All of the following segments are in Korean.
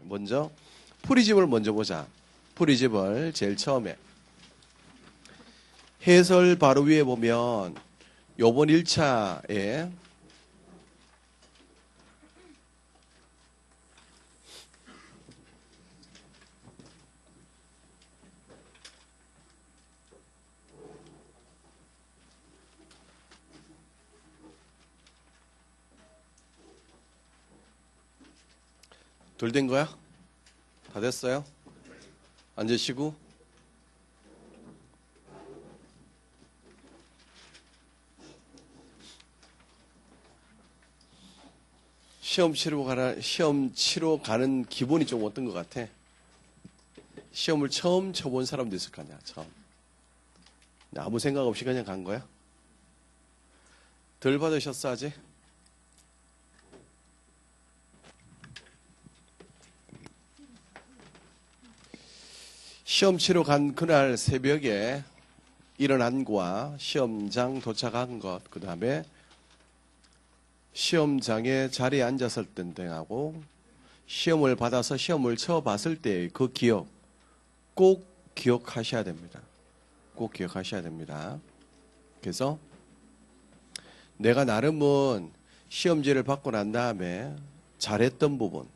먼저 풀이집을 먼저 보자. 풀이집을 제일 처음에 해설 바로 위에 보면 요번 1차에 덜 된 거야? 다 됐어요? 앉으시고 시험 치러 가는 기분이 좀 어떤 것 같아? 시험을 처음 쳐본 사람도 있을 거 아니야, 처음. 아무 생각 없이 그냥 간 거야? 덜 받으셨어, 아직? 시험 치러 간 그날 새벽에 일어난 거와 시험장 도착한 것, 그 다음에 시험장에 자리에 앉았을 때 등하고 시험을 받아서 시험을 쳐봤을 때의 그 기억 꼭 기억하셔야 됩니다. 꼭 기억하셔야 됩니다. 그래서 내가 나름은 시험지를 받고 난 다음에 잘했던 부분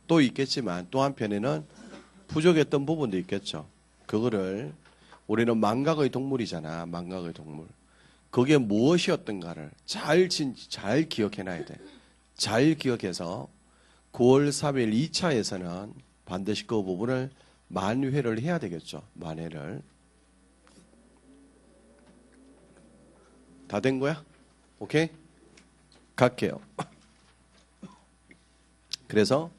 또 있겠지만 또 한편에는 부족했던 부분도 있겠죠. 그거를 우리는 망각의 동물이잖아. 망각의 동물. 그게 무엇이었던가를 잘 기억해놔야 돼. 잘 기억해서 9월 3일 2차에서는 반드시 그 부분을 만회를 해야 되겠죠. 만회를. 다 된 거야? 오케이? 갈게요. 그래서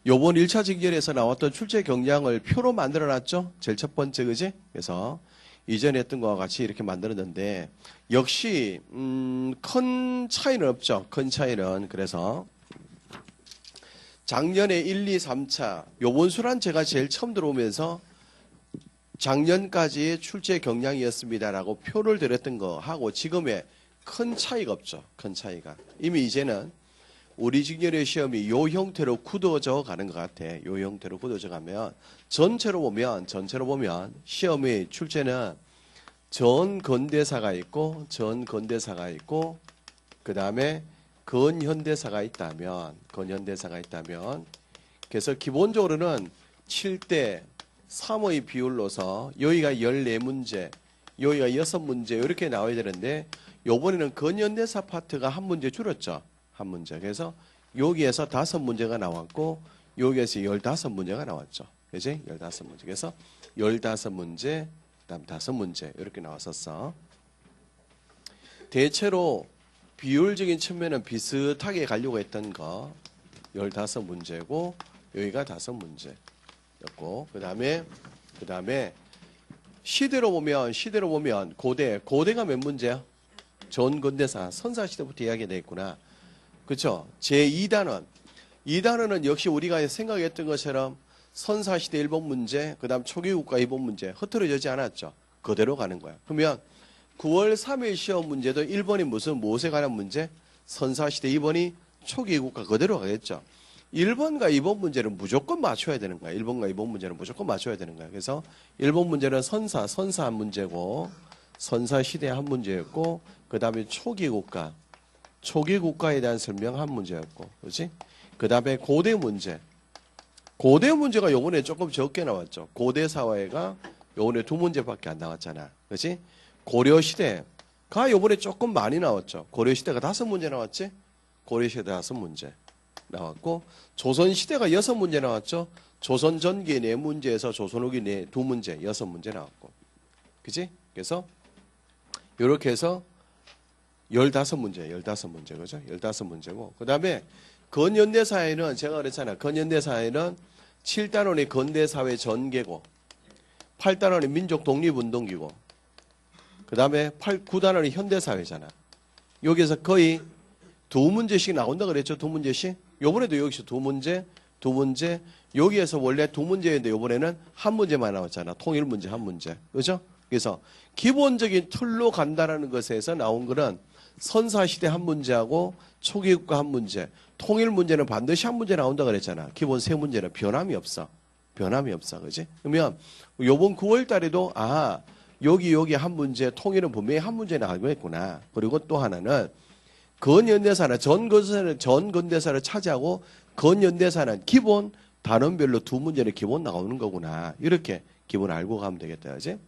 요번 1차 직결에서 나왔던 출제 경량을 표로 만들어놨죠? 제일 첫 번째, 그지? 그래서 이전에 했던 거와 같이 이렇게 만들었는데 역시 큰 차이는 없죠. 큰 차이는. 그래서 작년에 1, 2, 3차 요번 수란 제가 제일 처음 들어오면서 작년까지의 출제 경량이었습니다라고 표를 드렸던 거하고 지금의 큰 차이가 없죠. 큰 차이가. 이미 이제는 우리 직렬의 시험이 요 형태로 굳어져 가는 것 같아. 요 형태로 굳어져 가면 전체로 보면 시험의 출제는 전건대사가 있고 그 다음에 근현대사가 있다면 그래서 기본적으로는 7대 3의 비율로서 여기가 14문제 여기가 6문제 이렇게 나와야 되는데 요번에는 근현대사 파트가 한 문제 줄었죠. 한 문제. 그래서 여기에서 5문제가 나왔고 여기에서 15문제가 나왔죠. 그지? 15문제. 그래서 15문제, 그다음 5문제 이렇게 나왔었어. 대체로 비율적인 측면은 비슷하게 가려고 했던 거 15문제고 여기가 5문제였고 그다음에 시대로 보면 고대가 몇 문제야? 전근대사 선사시대부터 이야기가 돼 있구나. 그렇죠? 제2단원은 역시 우리가 생각했던 것처럼 선사시대 1번 문제, 그 다음 초기국가 2번 문제 흐트러지지 않았죠. 그대로 가는 거야. 그러면 9월 3일 시험 문제도 1번이 무엇에 관한 문제? 선사시대, 2번이 초기국가 그대로 가겠죠. 1번과 2번 문제는 무조건 맞춰야 되는 거야. 1번과 2번 문제는 무조건 맞춰야 되는 거야. 그래서 1번 문제는 선사 한 문제고 선사시대 한 문제였고 그 다음에 초기국가에 대한 설명 한 문제였고, 그렇지? 그 다음에 고대 문제가 요번에 조금 적게 나왔죠. 고대 사회가 요번에 2문제밖에 안 나왔잖아, 그렇지? 고려시대가 요번에 조금 많이 나왔죠. 고려시대가 5문제 나왔지? 고려시대 5문제 나왔고, 조선시대가 6문제 나왔죠. 조선 전기 4문제에서 조선 후기 2문제, 6문제 나왔고, 그렇지? 그래서 요렇게 해서 15문제, 그죠? 15문제고. 그 다음에 근현대사회는 제가 그랬잖아요. 근현대사회는 7단원이 근대사회 전개고, 8단원이 민족 독립운동기고, 그 다음에 9단원이 현대사회잖아. 여기서 거의 2문제씩 나온다 그랬죠? 2문제씩? 요번에도 여기서 2문제, 여기에서 원래 2문제였는데 요번에는 한 문제만 나왔잖아. 통일문제 한 문제. 그죠? 그래서 기본적인 틀로 간다라는 것에서 나온 거는 선사시대 한 문제하고 초기국가 한 문제, 통일 문제는 반드시 한 문제 나온다 그랬잖아. 기본 세 문제는 변함이 없어. 변함이 없어. 그지? 그러면 요번 9월 달에도 여기 한 문제, 통일은 분명히 한 문제 나가겠구나. 그리고 또 하나는 근현대사는 전근대사를 차지하고 근현대사는 기본 단원별로 두 문제는 기본 나오는 거구나. 이렇게 기본 알고 가면 되겠다. 그지?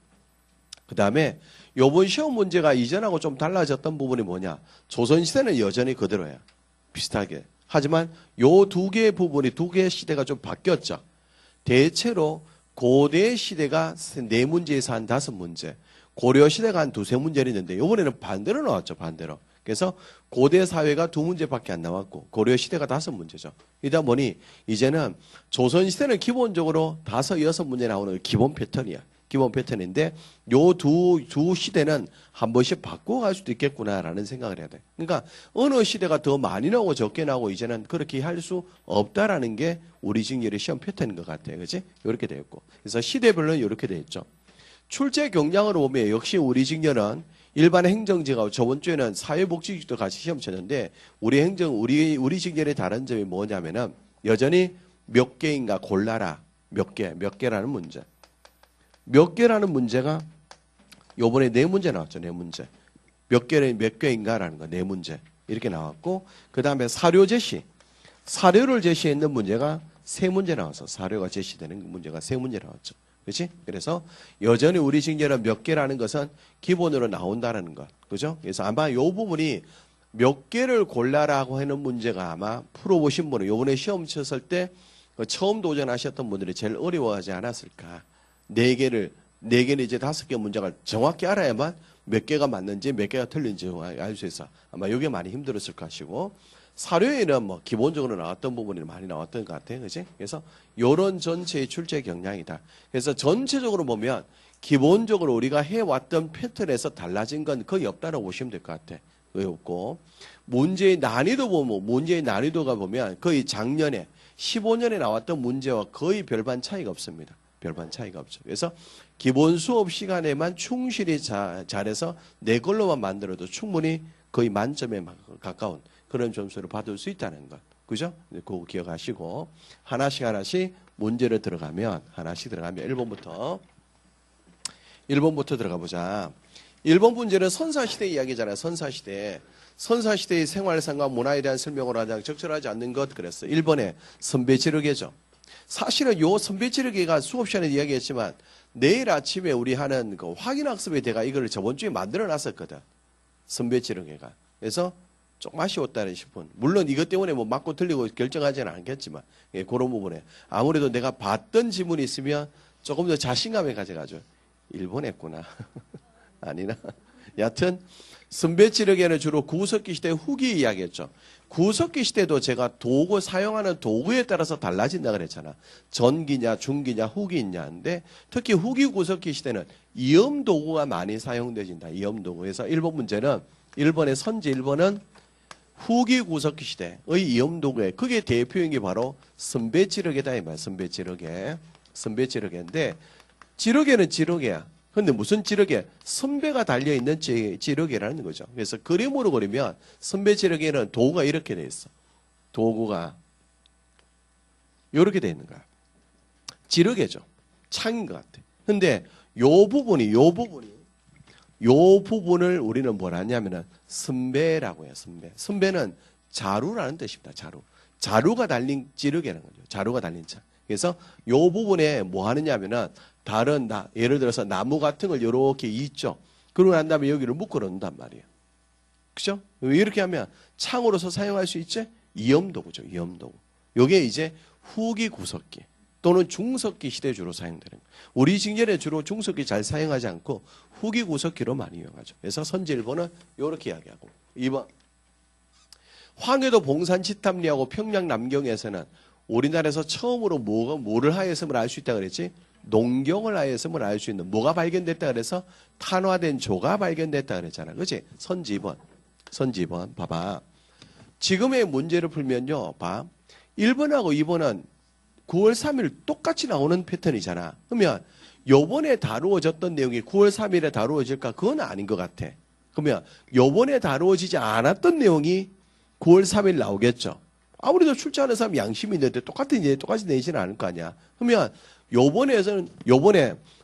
그 다음에 요번 시험 문제가 이전하고 좀 달라졌던 부분이 뭐냐. 조선시대는 여전히 그대로야. 비슷하게. 하지만 요 두 개의 부분이 두 개의 시대가 좀 바뀌었죠. 대체로 고대 시대가 네 문제에서 한 다섯 문제, 고려 시대가 한 두세 문제를 있는데 이번에는 반대로 나왔죠. 반대로. 그래서 고대 사회가 두 문제밖에 안 나왔고 고려 시대가 다섯 문제죠. 이다 보니 이제는 조선 시대는 기본적으로 다섯 여섯 문제 나오는 기본 패턴이야. 기본 패턴인데 요 두 시대는 한 번씩 바꿔갈 수도 있겠구나라는 생각을 해야 돼. 그러니까 어느 시대가 더 많이 나오고 적게 나오고 이제는 그렇게 할 수 없다라는 게 우리 직렬의 시험 패턴인 것 같아요. 그렇지? 이렇게 되어 있고. 그래서 시대별로는 이렇게 되어 있죠. 출제 경량으로 보면 역시 우리 직렬은 일반 행정직하고 저번 주에는 사회복지직도 같이 시험 쳤는데 우리 직렬의 다른 점이 뭐냐면은 여전히 몇 개인가 골라라. 몇 개라는 문제. 몇 개라는 문제가 요번에 네 문제 나왔죠. 네 문제. 몇 개인가라는 거. 네 문제. 이렇게 나왔고 그 다음에 사료 제시. 사료를 제시했는 문제가 세 문제 나와서 사료가 제시되는 문제가 세 문제 나왔죠. 그렇지? 그래서 여전히 우리 직렬은 몇 개라는 것은 기본으로 나온다는 것. 그죠? 그래서 아마 요 부분이 몇 개를 골라라고 하는 문제가 아마 풀어보신 분은 요번에 시험 쳤을 때 처음 도전하셨던 분들이 제일 어려워하지 않았을까. 네 개는 이제 다섯 개 문제가 정확히 알아야만 몇 개가 맞는지 몇 개가 틀린지 알 수 있어. 아마 이게 많이 힘들었을 것이고 사료에는 뭐 기본적으로 나왔던 부분이 많이 나왔던 것 같아요. 그지? 그래서 요런 전체의 출제 경향이다. 그래서 전체적으로 보면 기본적으로 우리가 해왔던 패턴에서 달라진 건 거의 없다라고 보시면 될 것 같아. 왜 없고 문제의 난이도가 보면 거의 작년에 15년에 나왔던 문제와 거의 별반 차이가 없습니다. 별반 차이가 없죠. 그래서 기본 수업 시간에만 충실히 잘해서 내 걸로만 만들어도 충분히 거의 만점에 가까운 그런 점수를 받을 수 있다는 것. 그죠? 그거 기억하시고 하나씩 문제를 들어가면 1번부터 들어가 보자. 1번 문제는 선사시대 이야기잖아요. 선사시대의 생활상과 문화에 대한 설명을 하자 적절하지 않는 것 그랬어. 1번에 선배지르개죠. 사실은 요 선배지르개가 수업 시간에 이야기했지만 내일 아침에 우리 하는 그 확인학습에 내가 이걸 저번 주에 만들어 놨었거든. 선배지르개가. 그래서 조금 아쉬웠다는 싶은. 물론 이것 때문에 뭐 맞고 틀리고 결정하지는 않겠지만 그런 부분에 아무래도 내가 봤던 지문이 있으면 조금 더 자신감을 가져가죠. 1번 했구나. 아니나. 여하튼 선배지르개는 주로 구석기 시대 후기 이야기했죠. 구석기 시대도 제가 사용하는 도구에 따라서 달라진다 그랬잖아. 전기냐, 중기냐, 후기냐인데 특히 후기 구석기 시대는 이음 도구가 많이 사용되진다. 이음 도구. 그래서 1번 문제는 1번의 선지 1번은 후기 구석기 시대의 이음 도구에 그게 대표인 게 바로 선배지르개다 이 말. 선배지르개인데 지르개는 지르개야. 근데 무슨 지르개? 선배가 달려있는 지르개라는 거죠. 그래서 그림으로 그리면 선배 지르개는 도구가 이렇게 돼 있어. 도구가 이렇게 돼 있는 거야. 지르개죠. 창인 것 같아. 근데 요 부분을 우리는 뭘 하냐면은 선배라고 해요. 선배는 자루라는 뜻입니다. 자루가 달린 지르개라는 거죠. 자루가 달린 차. 그래서 요 부분에 뭐 하느냐면은 예를 들어서 나무 같은 걸 이렇게 있죠. 그러고 난 다음에 여기를 묶어 놓는단 말이에요. 그죠? 이렇게 하면 창으로서 사용할 수 있지? 이염도구죠. 이염도구. 요게 이제 후기 구석기 또는 중석기 시대에 주로 사용되는 거예요. 우리 직렬에 주로 중석기 잘 사용하지 않고 후기 구석기로 많이 이용하죠. 그래서 선지 1번은 이렇게 이야기하고 2번 황해도 봉산 치탐리하고 평양 남경에서는 우리나라에서 처음으로 뭐를 하였음을 알 수 있다 그랬지? 농경을 하였음을 알 수 있는 뭐가 발견됐다 그래서 탄화된 조가 발견됐다 그랬잖아. 그렇지? 선지 2번 봐봐. 지금의 문제를 풀면요. 봐. 1번하고 2번은 9월 3일 똑같이 나오는 패턴이잖아. 그러면 요번에 다루어졌던 내용이 9월 3일에 다루어질까? 그건 아닌 것 같아. 그러면 요번에 다루어지지 않았던 내용이 9월 3일 나오겠죠. 아무래도 출제하는 사람이 양심이 있는데 똑같이 내지는 않을 거 아니야. 그러면 요번에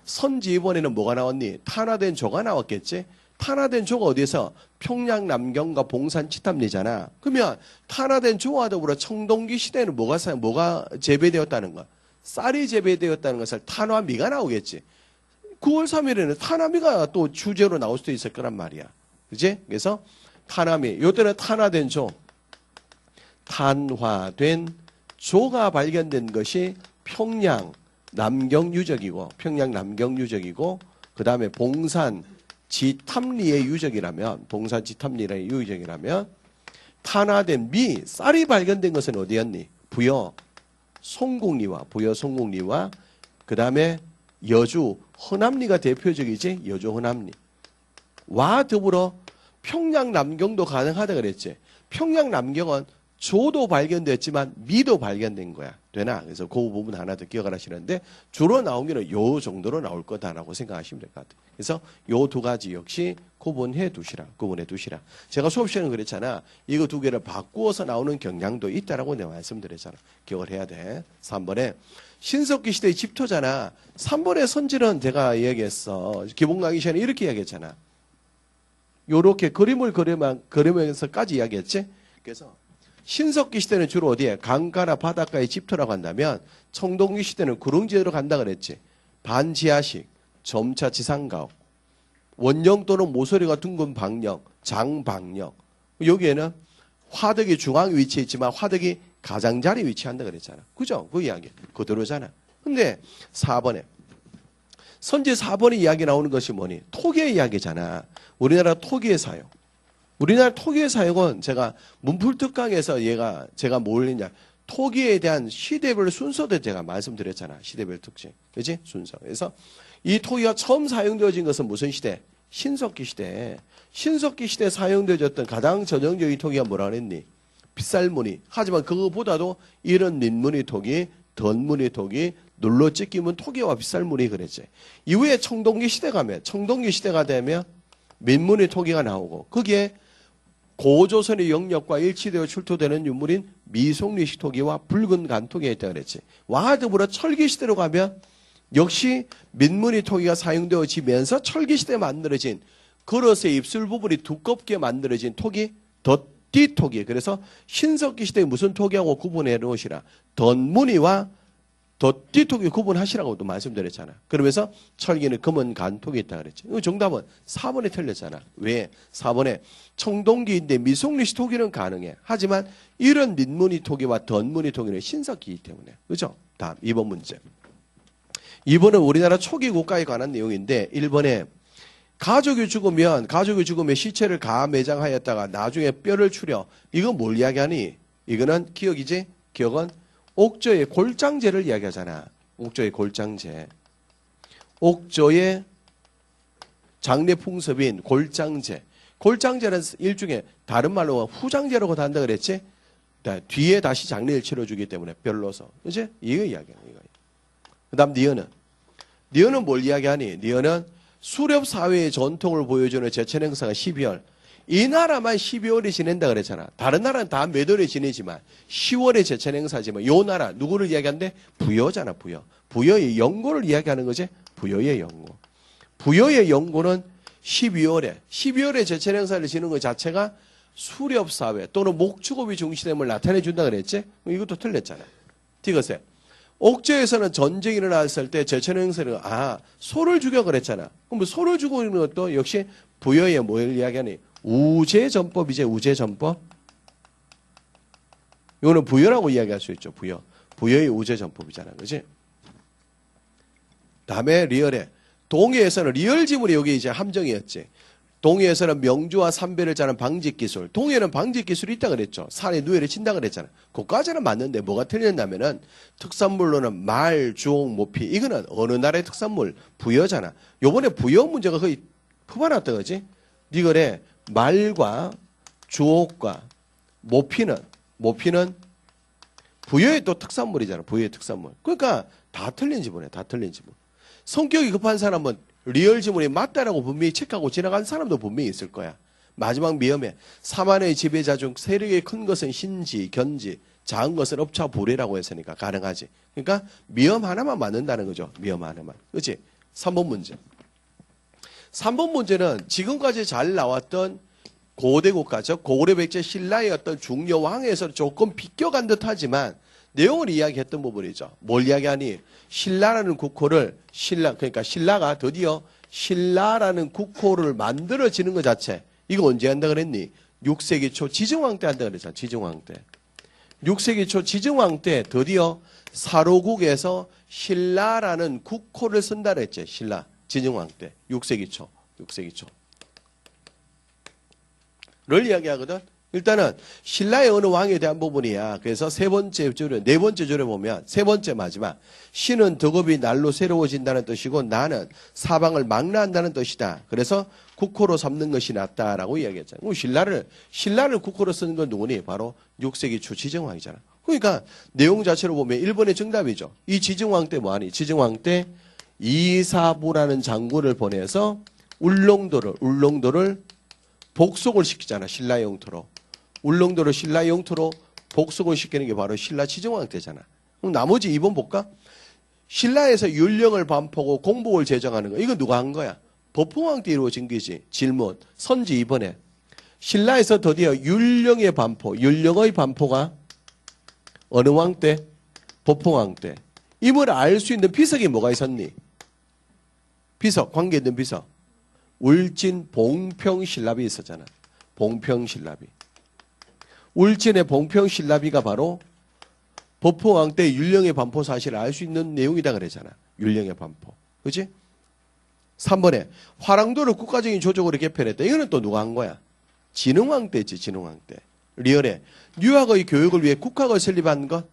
선지 이번에는 뭐가 나왔니? 탄화된 조가 나왔겠지? 탄화된 조가 어디서? 평양 남경과 봉산 치탐리잖아. 그러면 탄화된 조와 더불어 청동기 시대에는 뭐가 재배되었다는 거야? 쌀이 재배되었다는 것을 탄화미가 나오겠지. 9월 3일에는 탄화미가 또 주제로 나올 수도 있을 거란 말이야. 그지? 그래서 탄화미. 요때는 탄화된 조. 탄화된 조가 발견된 것이 평양 남경 유적이고 그 다음에 봉산 지탐리의 유적이라면 탄화된 미, 쌀이 발견된 것은 어디였니? 부여 송곡리와 그 다음에 여주 허남리가 대표적이지. 여주 허남리 와 더불어 평양 남경도 가능하다 그랬지. 평양 남경은 조도 발견됐지만 미도 발견된 거야. 되나? 그래서 그 부분 하나 더 기억을 하시는데 주로 나온 게는 요 정도로 나올 거다라고 생각하시면 될 것 같아요. 그래서 요 두 가지 역시 구분해 두시라. 제가 수업 시간에 그랬잖아. 이거 두 개를 바꾸어서 나오는 경향도 있다라고 내가 말씀드렸잖아. 기억을 해야 돼. 3번에 신석기 시대의 집토잖아. 3번의 선질은 제가 이야기했어. 기본 강의 시간에 이렇게 이야기했잖아. 요렇게 그림을 그리면서까지 이야기했지. 그래서 신석기 시대는 주로 어디에? 강가나 바닷가의 집토라고 한다면 청동기 시대는 구릉지대로 간다 그랬지. 반지하식, 점차 지상가옥, 원령 또는 모서리가 둥근 방령, 장방령. 여기에는 화덕이 중앙에 위치해 있지만 화덕이 가장자리에 위치한다 그랬잖아. 그죠? 그 이야기 그대로잖아. 근데 4번에 선지 4번에 이야기 나오는 것이 뭐니? 토기의 이야기잖아. 우리나라 토기의 사용. 우리나라 토기의 사용은 제가 문풀특강에서 제가 뭘 했냐. 토기에 대한 시대별 순서도 제가 말씀드렸잖아. 시대별 특징. 그지? 순서. 그래서 이 토기가 처음 사용되어진 것은 무슨 시대? 신석기 시대. 신석기 시대에 사용되어졌던 가장 전형적인 토기가 뭐라 그랬니? 빗살무늬. 하지만 그거보다도 이런 민무늬 토기, 던무늬 토기, 눌러 찍기면 토기와 빗살무늬 그랬지. 이후에 청동기 시대가 되면 민무늬 토기가 나오고 거기에 고조선의 영역과 일치되어 출토되는 유물인 미송리식 토기와 붉은 간토기가 있다 그랬지. 와 더불어 철기 시대로 가면 역시 민무늬 토기가 사용되어지면서 철기 시대에 만들어진 그릇의 입술 부분이 두껍게 만들어진 토기, 덧띠토기. 그래서 신석기 시대에 무슨 토기하고 구분해 놓으시라. 덧무늬와 덧띠토기 구분하시라고도 말씀드렸잖아. 그러면서 철기는 검은 간토기 있다 그랬지. 정답은 4번에 틀렸잖아. 왜? 4번에 청동기인데 미송리식 토기는 가능해. 하지만 이런 민무늬 토기와 덧무늬 토기는 신석기이기 때문에. 그죠? 다음 2번 문제. 2번은 우리나라 초기 국가에 관한 내용인데 1번에 가족이 죽으면 시체를 가매장하였다가 나중에 뼈를 추려. 이건 뭘 이야기하니? 이거는 기억이지? 기억은 옥저의 골장제를 이야기하잖아. 옥저의 골장제. 옥저의 장례풍습인 골장제. 골장제는 일종의 다른 말로 후장제라고도 한다 그랬지? 뒤에 다시 장례를 치러주기 때문에 별로서. 그치? 이거 이야기야. 그 다음 니은은 뭘 이야기하니? 니은은 수렵사회의 전통을 보여주는 제천 행사가 12월. 이 나라만 12월에 지낸다 그랬잖아. 다른 나라는 다 몇 월에 지내지만 10월에 제천 행사지만 요 나라 누구를 이야기하는데? 부여잖아. 부여의 영고를 이야기하는 거지. 부여의 영고. 부여의 영고는 12월에 제천 행사를 지는 것 자체가 수렵사회 또는 목축업이 중시됨을 나타내 준다 그랬지. 이것도 틀렸잖아. 디귿에 옥저에서는 전쟁이 일어났을 때 제천 행사는 소를 죽여 그랬잖아. 그럼 소를 죽이는 것도 역시 부여의 뭘 이야기하니? 우제전법이지. 우제전법. 이거는 부여라고 이야기할 수 있죠. 부여의 우제전법이잖아. 그지? 다음에 리얼에 동해에서는 리얼 지물이 여기 이제 함정이었지. 동해에서는 명주와 삼배를 짜는 방직기술. 동해는 방직기술이 있다 그랬죠. 산에 누에를 친다 그랬잖아. 그까지는 맞는데 뭐가 틀렸냐면은 특산물로는 말, 주옥, 모피. 이거는 어느 나라의 특산물? 부여잖아. 요번에 부여 문제가 거의 퍼봐놨다 그지? 니거래 말과 주옥과 모피는 부여의 또 특산물이잖아. 부여의 특산물. 그러니까 다 틀린 지문이야. 다 틀린 지문. 성격이 급한 사람은 리얼 지문이 맞다라고 분명히 체크하고 지나간 사람도 분명히 있을 거야. 마지막 미음에 사만의 지배자 중 세력이 큰 것은 신지, 견지, 작은 것은 업차 불이라고 했으니까 가능하지. 그러니까 미음 하나만 맞는다는 거죠. 미음 하나만. 그렇지? 3번 문제. 3번 문제는 지금까지 잘 나왔던 고대 국가, 즉 고구려 백제 신라의 어떤 중요 왕에서 조금 비껴간 듯하지만 내용을 이야기했던 부분이죠. 뭘 이야기하니? 신라라는 국호를 그러니까 신라가 드디어 신라라는 국호를 만들어지는 것 자체. 이거 언제 한다 그랬니? 6세기 초 지정왕 때 한다 그랬잖아. 지정왕 때. 6세기 초 지정왕 때 드디어 사로국에서 신라라는 국호를 쓴다 그랬지. 신라. 지정왕 때. 6세기 초. 6세기 초. 를 이야기하거든. 일단은 신라의 어느 왕에 대한 부분이야. 그래서 세 번째 줄에, 네 번째 줄에 보면 세 번째 마지막. 신은 덕업이 날로 새로워진다는 뜻이고 나는 사방을 망라한다는 뜻이다. 그래서 국호로 삼는 것이 낫다라고 이야기했잖아요. 신라를 국호로 쓰는 건 누구니? 바로 6세기 초 지정왕이잖아. 그러니까 내용 자체로 보면 1번의 정답이죠. 이 지정왕 때 뭐하니? 지정왕 때 이사부라는 장군을 보내서 울릉도를 복속을 시키잖아. 신라의 영토로. 울릉도를 신라의 영토로 복속을 시키는 게 바로 신라 지정왕 때잖아. 그럼 나머지 2번 볼까? 신라에서 율령을 반포고 공복을 제정하는 거. 이거 누가 한 거야? 법흥왕 때 이루어진 거지. 질문. 선지 2번에. 신라에서 드디어 율령의 반포가 어느 왕 때? 법흥왕 때. 이걸 알 수 있는 비석이 뭐가 있었니? 비석, 관계 있는 비석. 울진 봉평신라비 있었잖아. 봉평신라비. 울진의 봉평신라비가 바로 법흥왕 때 율령의 반포 사실을 알 수 있는 내용이다 그랬잖아. 율령의 반포. 그렇지? 3번에 화랑도를 국가적인 조직으로 개편했다. 이거는 또 누가 한 거야? 진흥왕 때지. 진흥왕 때. 리얼에 유학의 교육을 위해 국학을 설립한 것.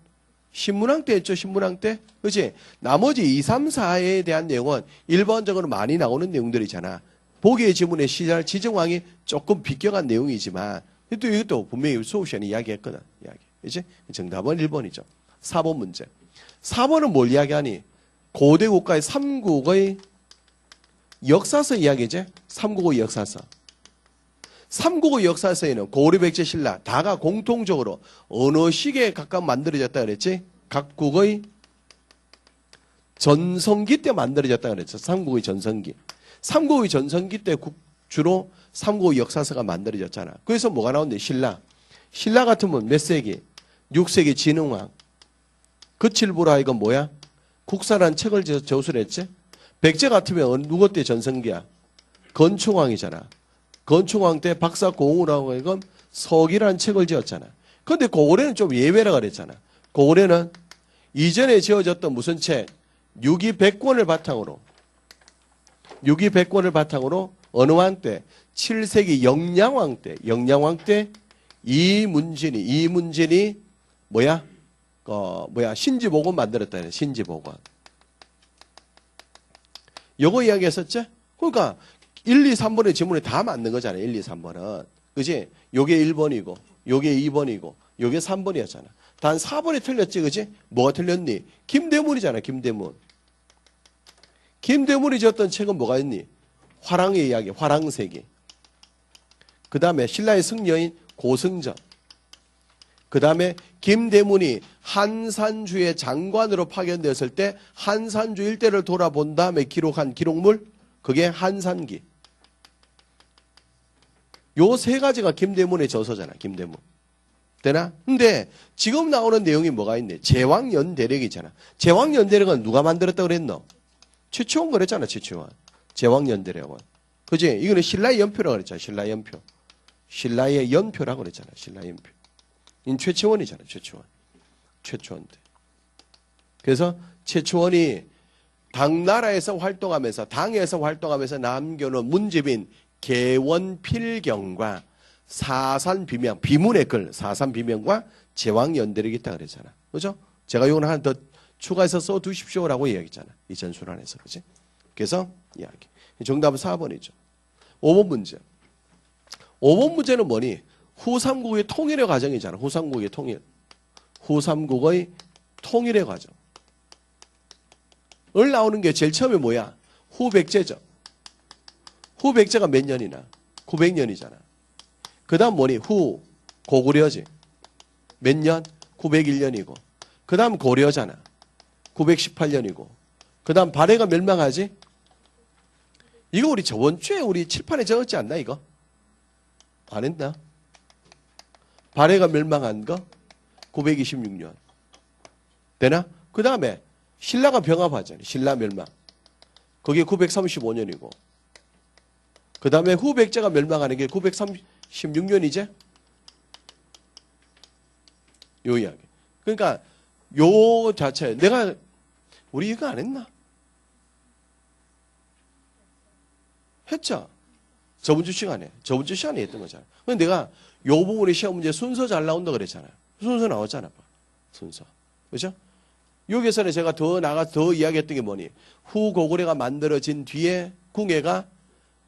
신문왕 때 했죠. 신문왕 때. 그렇지? 나머지 2, 3, 4에 대한 내용은 일반적으로 많이 나오는 내용들이잖아. 보기의 지문의 시절 지정왕이 조금 비껴간 내용이지만 또 이것도 분명히 수업 시간에 이야기했거든. 이제 정답은 1번이죠. 4번 문제. 4번은 뭘 이야기하니? 고대 국가의 삼국의 역사서 이야기지? 삼국의 역사서. 삼국의 역사서에는 고구려 백제 신라 다가 공통적으로 어느 시기에 각각 만들어졌다 그랬지? 각국의 전성기 때 만들어졌다 그랬죠. 삼국의 전성기. 삼국의 전성기 때 주로 삼국의 역사서가 만들어졌잖아. 그래서 뭐가 나오는데? 신라. 신라 같으면 몇 세기? 6세기 진흥왕. 거칠부라 이건 뭐야? 국사라는 책을 저술했지? 백제 같으면 누구 때 전성기야? 건충왕이잖아. 건충왕 때 박사공우라고 이건 서기라는 책을 지었잖아. 그런데 고구려는 좀 예외라 그랬잖아. 고구려는 이전에 지어졌던 무슨 책? 유기백권을 바탕으로 어느 왕 때? 7세기 영량왕 때 이문진이 신지복원 만들었다. 신지복원. 요거 이야기했었지? 그러니까 1, 2, 3번의 지문에 다 맞는 거잖아. 1, 2, 3번은. 그지? 요게 1번이고 요게 2번이고 요게 3번이었잖아. 단 4번이 틀렸지. 그지? 뭐가 틀렸니? 김대문이잖아. 김대문이 지었던 책은 뭐가 있니? 화랑의 이야기, 화랑세기. 그 다음에 신라의 승려인 고승전. 그 다음에 김대문이 한산주의 장관으로 파견되었을 때 한산주 일대를 돌아본 다음에 기록한 기록물, 그게 한산기. 요 세 가지가 김대문의 저서잖아. 김대문. 되나? 근데 지금 나오는 내용이 뭐가 있네? 제왕연대력이잖아. 제왕연대력은 누가 만들었다고 그랬노? 최초원 그랬잖아. 최초원. 제왕연대력은. 그지? 이거는 신라의 연표라고 그랬잖아. 신라의 연표라고 그랬잖아. 신라의 연표. 이 최초원이잖아. 최초원 때. 그래서 최초원이 당나라에서 활동하면서 남겨놓은 문집인 개원필경과 사산비명, 비문의 글, 사산비명과 제왕연대력이 있다 그랬잖아. 그죠? 제가 이걸 하나 더 추가해서 써두십시오라고 이야기했잖아. 이 전술안에서. 그지? 그래서 이야기. 정답은 4번이죠. 5번 문제. 5번 문제는 뭐니? 후삼국의 통일의 과정이잖아. 후삼국의 통일의 과정. 을 나오는 게 제일 처음에 뭐야? 후백제죠. 후 백제가 몇 년이나? 900년이잖아. 그 다음 뭐니? 후 고구려지. 몇 년? 901년이고. 그 다음 고려잖아. 918년이고. 그 다음 발해가 멸망하지? 이거 우리 저번 주에 우리 칠판에 적었지 않나 이거? 안 했나? 발해가 멸망한 거? 926년. 되나? 그 다음에 신라가 병합하잖아요. 신라 멸망. 그게 935년이고. 그 다음에 후백제가 멸망하는 게 936년이제? 요 이야기. 그러니까 요 자체 내가 우리 이거 안 했나? 했죠. 저번 주 시간에 했던 거잖아. 근데 내가 요 부분의 시험 문제 순서 잘 나온다 그랬잖아요. 순서 나왔잖아. 순서. 그죠? 여기서는 제가 더 이야기했던 게 뭐니? 후 고구려가 만들어진 뒤에 궁예가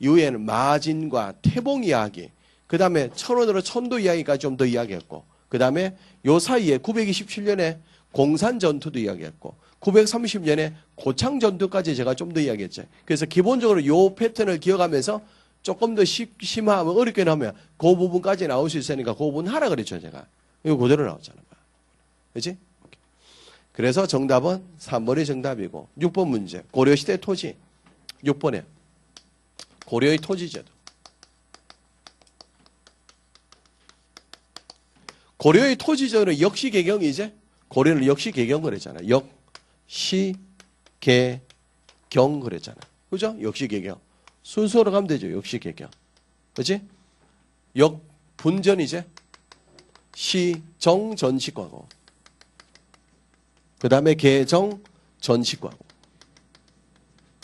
이후에는 마진과 태봉 이야기, 그 다음에 천원으로 천도 이야기까지 좀 더 이야기했고, 그 다음에 요 사이에 927년에 공산 전투도 이야기했고, 930년에 고창 전투까지 제가 좀 더 이야기했죠. 그래서 기본적으로 요 패턴을 기억하면서 조금 더 심하면 어렵게 나오면 그 부분까지 나올 수 있으니까 그 부분 하라 그랬죠, 제가. 이거 그대로 나왔잖아. 그렇지? 그래서 정답은 3번이 정답이고 6번 문제. 고려시대 토지. 6번에 고려의 토지제도. 고려의 토지제도는 역시개경이제. 고려는 역시개경 그랬잖아. 역시개경 그랬잖아. 그죠? 역시개경. 순서로 가면 되죠. 역시개경. 그렇지? 역분전이제. 시정전식과고. 그 다음에 개정전식과고.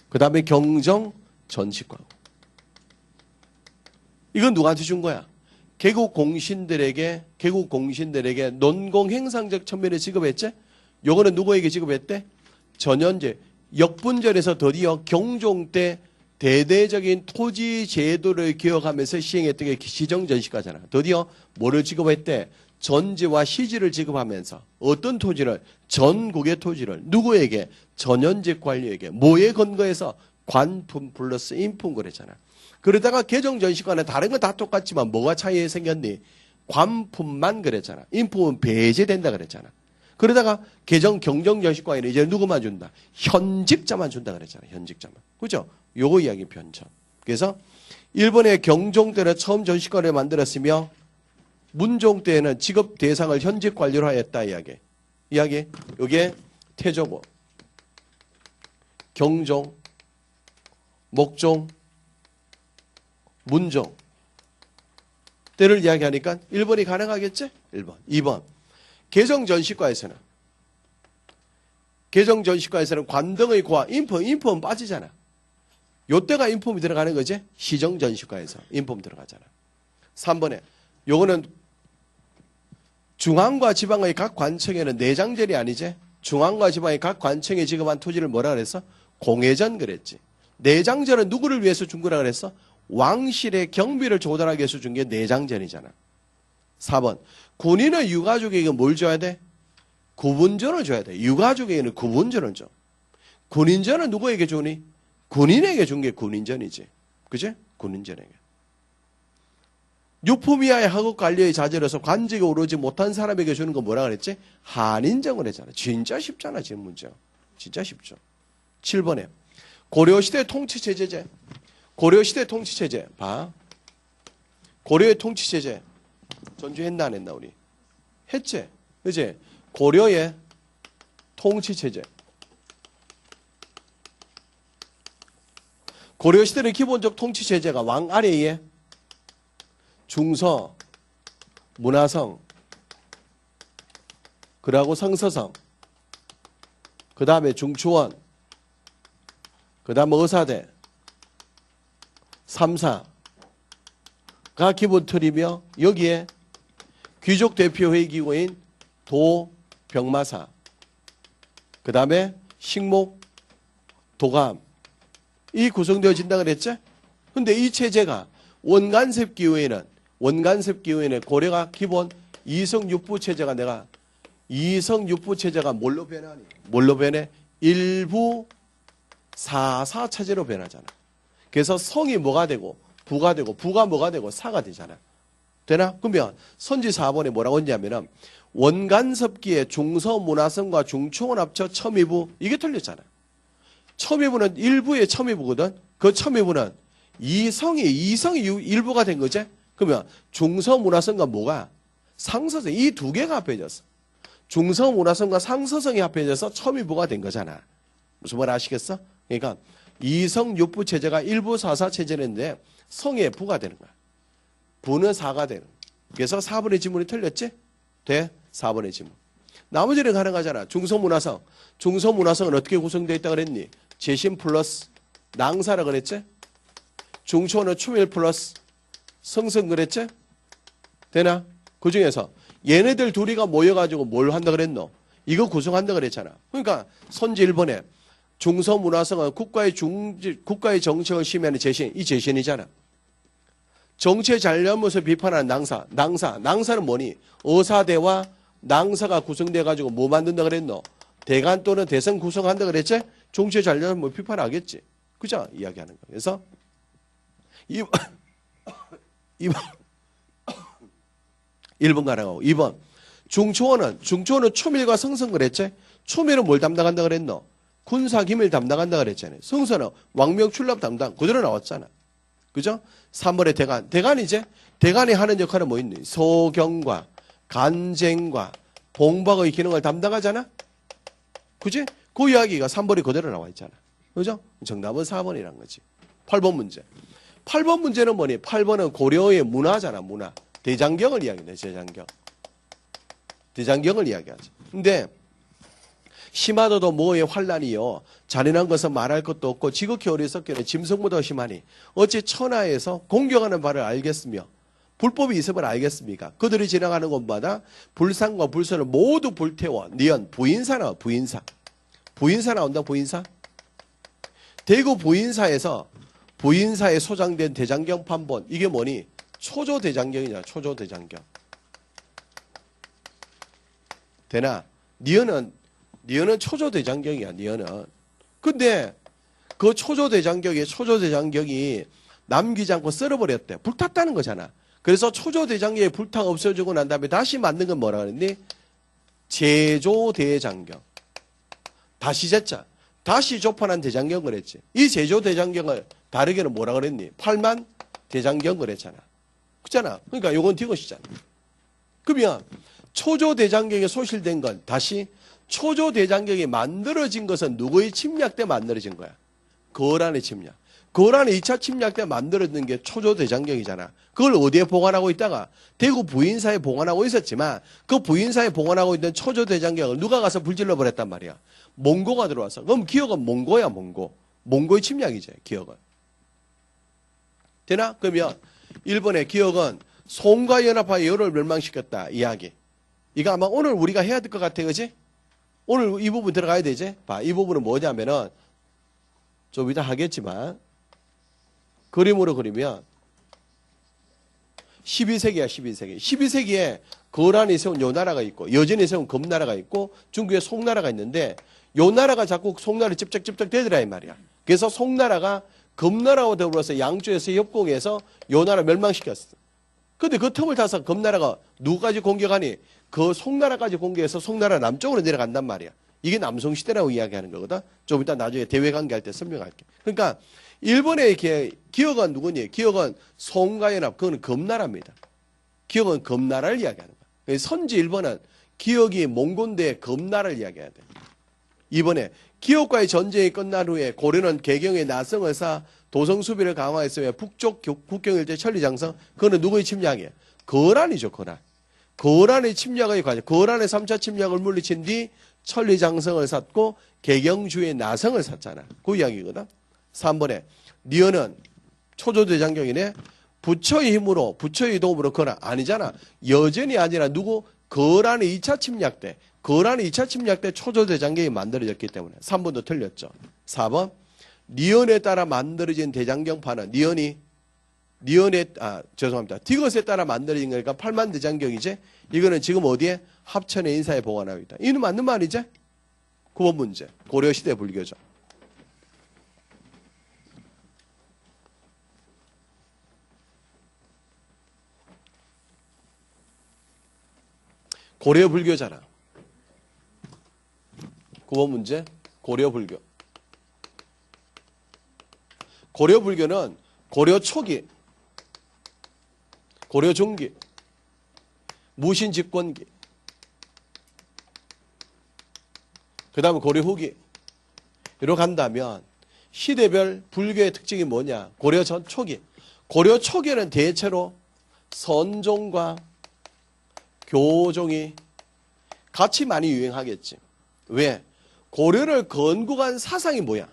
그 다음에 경정전식과고. 이건 누구한테 준 거야? 개국 공신들에게 논공행상적 측면에 지급했지? 요거는 누구에게 지급했대? 전현제. 역분전에서 드디어 경종 때 대대적인 토지 제도를 기억하면서 시행했던 게 시정전시가잖아. 드디어 뭐를 지급했대? 전지와 시지를 지급하면서 어떤 토지를? 전국의 토지를 누구에게? 전현직 관리에게. 뭐에 근거해서? 관품 플러스 인품 그랬잖아. 그러다가 개정전시관은 다른 건 다 똑같지만 뭐가 차이 생겼니? 관품만 그랬잖아. 인품은 배제된다 그랬잖아. 그러다가 경정전시관에는 이제 누구만 준다? 현직자만 준다 그랬잖아. 현직자만. 그죠? 요거 이야기 변천. 그래서 일본의 경종 때는 처음 전시관을 만들었으며 문종 때에는 직업 대상을 현직 관리로 하였다 이야기. 요게 태조고, 경종, 목종, 문종 때를 이야기하니까 1번이 가능하겠지? 1번. 2번. 개정전시과에서는 관등의 고와 인품은 빠지잖아. 요때가 인품이 들어가는 거지? 시정전시과에서 인품 들어가잖아. 3번에 요거는 중앙과 지방의 각 관청에는 내장전이 아니지? 중앙과 지방의 각 관청에 지급한 토지를 뭐라 그랬어? 공회전 그랬지. 내장전은 누구를 위해서 준 거라 그랬어? 왕실의 경비를 조달하기 위해서 준 게 내장전이잖아. 4번. 군인은 유가족에게 뭘 줘야 돼? 구분전을 줘야 돼. 유가족에게는 구분전을 줘. 군인전은 누구에게 주니? 군인에게 준 게 군인전이지. 그치? 군인전에게. 유품이하의 학업 관리의 자질에서 관직에 오르지 못한 사람에게 주는 거 뭐라 그랬지? 한인정을 했잖아. 진짜 쉽잖아, 지금 문제. 진짜 쉽죠. 7번에 고려시대 통치체제제. 고려시대 통치체제. 봐. 고려의 통치체제. 전주했나 안 했나 우리? 했지? 그치? 고려의 통치체제. 고려시대의 기본적 통치체제가 왕 아래에 중서, 문화성, 그러고 성서성, 그 다음에 중추원, 그 다음 의사대, 3사가 기본 틀이며 여기에 귀족 대표회의 기구인 도, 병마사, 그 다음에 식목, 도감 이 구성되어진다 그랬죠? 근데 이 체제가 원간섭기후에는 고려가 기본 이성육부 체제가 이성육부 체제가 뭘로 변하니? 뭘로 변해? 일부 사사 체제로 변하잖아. 그래서 성이 뭐가 되고 부가 되고 부가 뭐가 되고 사가 되잖아. 되나? 그러면 선지 4번에 뭐라고 했냐면은 원간섭기에 중서문화성과 중초원 합쳐 첨의부 이게 틀렸잖아. 첨의부는 일부의 첨의부거든. 그 첨의부는 이성이 일부가 된 거지. 그러면 중서문화성과 뭐가 상서성 이 두 개가 합해졌어. 중서문화성과 상서성이 합해져서 첨의부가 된 거잖아. 무슨 말 아시겠어? 그러니까 이성육부 체제가 일부 사사 체제인데 성의 부가 되는 거야. 부는 사가 되는. 그래서 4번의 지문이 틀렸지? 돼? 4번의 지문. 나머지는 가능하잖아. 중서문화성. 중서문화성은 어떻게 구성되어 있다고 그랬니? 재심 플러스 낭사라 그랬지? 중초는 추밀 플러스 성성 그랬지? 되나? 그 중에서 얘네들 둘이가 모여가지고 뭘 한다 그랬노? 이거 구성한다 그랬잖아. 그러니까 선지 1번에 중서문화성은 국가의 정책을 심의하는 재신, 이 재신이잖아. 정치의 잘못을 비판하는 낭사는 뭐니? 어사대와 낭사가 구성돼가지고 뭐 만든다 그랬노? 대간 또는 대성 구성한다 그랬지? 정치의 잘못을 비판하겠지. 그죠? 이야기하는 거. 그래서 1번 가능하고 2번 중초원은 초밀과 성선 그랬지? 초밀은 뭘 담당한다 그랬노? 군사기밀 담당한다 그랬잖아요. 성선은 왕명 출납 담당 그대로 나왔잖아. 그죠? 3번에 대간이 하는 역할은 뭐 있니? 소경과 간쟁과 봉박의 기능을 담당하잖아. 그지? 그 이야기가 3번이 그대로 나와 있잖아. 그죠? 정답은 4번이란 거지. 8번 문제. 8번 문제는 뭐니? 8번은 고려의 문화잖아. 문화. 대장경을 이야기해. 대장경을 이야기하지. 근데 심하도도 뭐의 환란이요. 잔인한 것은 말할 것도 없고 지극히 어리석기는 짐승보다 심하니 어찌 천하에서 공경하는 바를 알겠으며 불법이 있음을 알겠습니까? 그들이 지나가는 곳마다 불상과 불선을 모두 불태워 니은 부인사 나와. 부인사 나온다. 부인사. 대구 부인사에 소장된 대장경 판본 이게 뭐니? 초조대장경이냐. 초조대장경. 되나? 니은은 초조대장경이야. 니은은. 근데 그 초조대장경이 남기지 않고 썰어버렸대. 불탔다는 거잖아. 그래서 초조대장경이 불타 없어지고 난 다음에 다시 만든 건 뭐라 그랬니? 제조대장경. 다시 쟀자. 다시 조판한 대장경 그랬지. 이 제조대장경을 다르게는 뭐라 그랬니? 팔만 대장경 그랬잖아. 그렇잖아. 그러니까 요건 뒤것이잖아. 그러면 초조대장경에 소실된 건 다시 초조대장경이 만들어진 것은 누구의 침략 때 만들어진 거야? 거란의 침략. 거란의 2차 침략 때 만들어진 게 초조대장경이잖아. 그걸 어디에 보관하고 있다가 대구 부인사에 보관하고 있었지만 그 부인사에 보관하고 있던 초조대장경을 누가 가서 불질러 버렸단 말이야. 몽고가 들어와서. 그럼 기억은 몽고야. 몽고의 침략이지. 기억은. 되나? 그러면 1번의 기억은 송과 연합하여 여를 멸망시켰다. 이야기. 이거 아마 오늘 우리가 해야 될 것 같아. 그지? 오늘 이 부분 들어가야 되지? 봐. 이 부분은 뭐냐면은 좀 이따 하겠지만 그림으로 그리면 12세기야. 12세기에 거란이 세운 요 나라가 있고 여진이 세운 금나라가 있고 중국에 송나라가 있는데 요 나라가 자꾸 송나라를 찝쩍찝쩍 대더라 이 말이야. 그래서 송나라가 금나라와 더불어서 양쪽에서 협공해서 요 나라 멸망시켰어. 근데 그 틈을 타서 금나라가 누구까지 공격하니? 그 송나라까지 공격해서 송나라 남쪽으로 내려간단 말이야. 이게 남송시대라고 이야기하는 거거든. 좀 이따 나중에 대외관계 할 때 설명할게. 그러니까 일본의 기억은 누구니? 기억은 송과 연합. 그건 금나라입니다. 기억은 금나라를 이야기하는 거야. 선지 1번은 기억이 몽고인데 금나라를 이야기해야 돼. 이번에 기억과의 전쟁이 끝난 후에 고려는 개경의 나성을 쌓아 도성수비를 강화했으며 북쪽 국경일대 천리장성. 그거는 누구의 침략이에요? 거란이죠. 거란의 침략의 과정. 거란의 3차 침략을 물리친 뒤 천리장성을 쌓고 개경주의 나성을 쌓잖아. 그 이야기거든. 3번에 니은은 초조대장경이네. 부처의 힘으로 부처의 도움으로 거란 아니잖아. 여전히 아니라 누구? 거란의 2차 침략 때. 거란의 2차 침략 때 초조대장경이 만들어졌기 때문에 3번도 틀렸죠. 4번 니은에 따라 만들어진 대장경판은 디귿에 따라 만들어진 거니까 8만 대장경이지. 이거는 지금 어디에? 합천의 인사에 보관하고 있다. 이는 맞는 말이지? 9번 문제. 고려시대 불교죠. 고려 불교잖아. 9번 문제. 고려 불교. 고려 불교는 고려 초기, 고려 중기, 무신 집권기, 그 다음에 고려 후기. 이렇게 간다면 시대별 불교의 특징이 뭐냐? 고려 전 초기. 고려 초기에는 대체로 선종과 교종이 같이 많이 유행하겠지. 왜? 고려를 건국한 사상이 뭐야?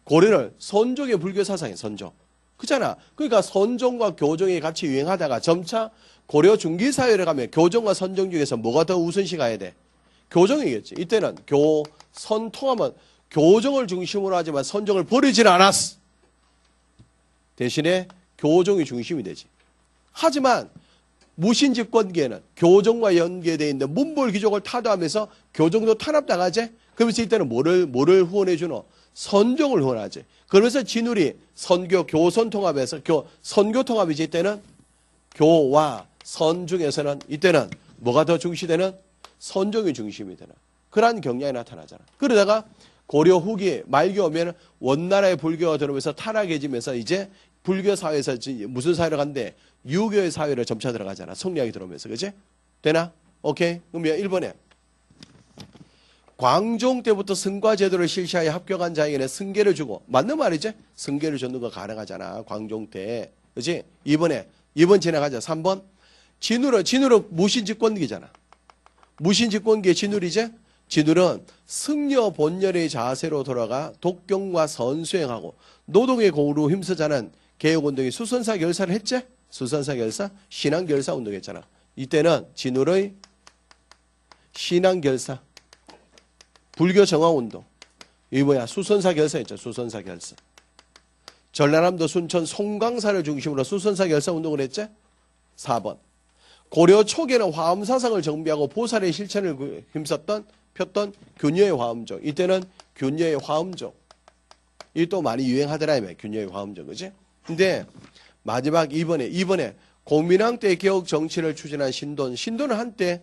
고려를 선종의 불교 사상이 선종. 그잖아. 그러니까 선종과 교종이 같이 유행하다가 점차 고려 중기 사회를 가면 교종과 선종 중에서 뭐가 더 우선시 가야 돼? 교종이겠지. 이때는 선 통하면 교종을 중심으로 하지만 선종을 버리지는 않았어. 대신에 교종이 중심이 되지. 하지만 무신집권기에는 교종과 연계되어 있는 문벌귀족을 타도하면서 교종도 탄압당하지. 그러면서 이때는 뭐를 후원해 주노? 선종을 후원하지. 그러면서 진울이 선교, 교선 통합에서 선교 통합이지. 이때는 교와 선 중에서는 이때는 뭐가 더 중시되는? 선종이 중심이 되는 그러한 경향이 나타나잖아. 그러다가 고려 후기 말기 오면 원나라의 불교가 들어오면서 타락해지면서 이제 불교 사회에서 무슨 사회로 간대? 유교의 사회로 점차 들어가잖아. 성리학이 들어오면서. 그지? 되나? 오케이. 그러면 1번에 광종 때부터 승과 제도를 실시하여 합격한 자에게는 승계를 주고, 맞는 말이지? 승계를 줬는 거 가능하잖아. 광종 때. 그지? 2번 지나가자. 3번. 진울은 무신집권기잖아. 무신집권기의 진울이지? 진울은 승려 본열의 자세로 돌아가 독경과 선수행하고 노동의 공으로 힘쓰자는 개혁운동이 수선사 결사를 했지? 수선사 결사? 신앙결사 운동했잖아. 이때는 진울의 신앙결사, 불교 정화운동. 이 뭐야? 수선사 결사였죠. 수선사 결사. 전라남도 순천 송강사를 중심으로 수선사 결사 운동을 했지? 4번. 고려 초기에는 화엄사상을 정비하고 보살의 실천을 폈던 균여의 화엄종. 이때는 균여의 화엄종. 이 또 많이 유행하더라. 균여의 화엄종. 그지? 근데 마지막 2번에 공민왕 때 개혁 정치를 추진한 신돈. 신돈은 한때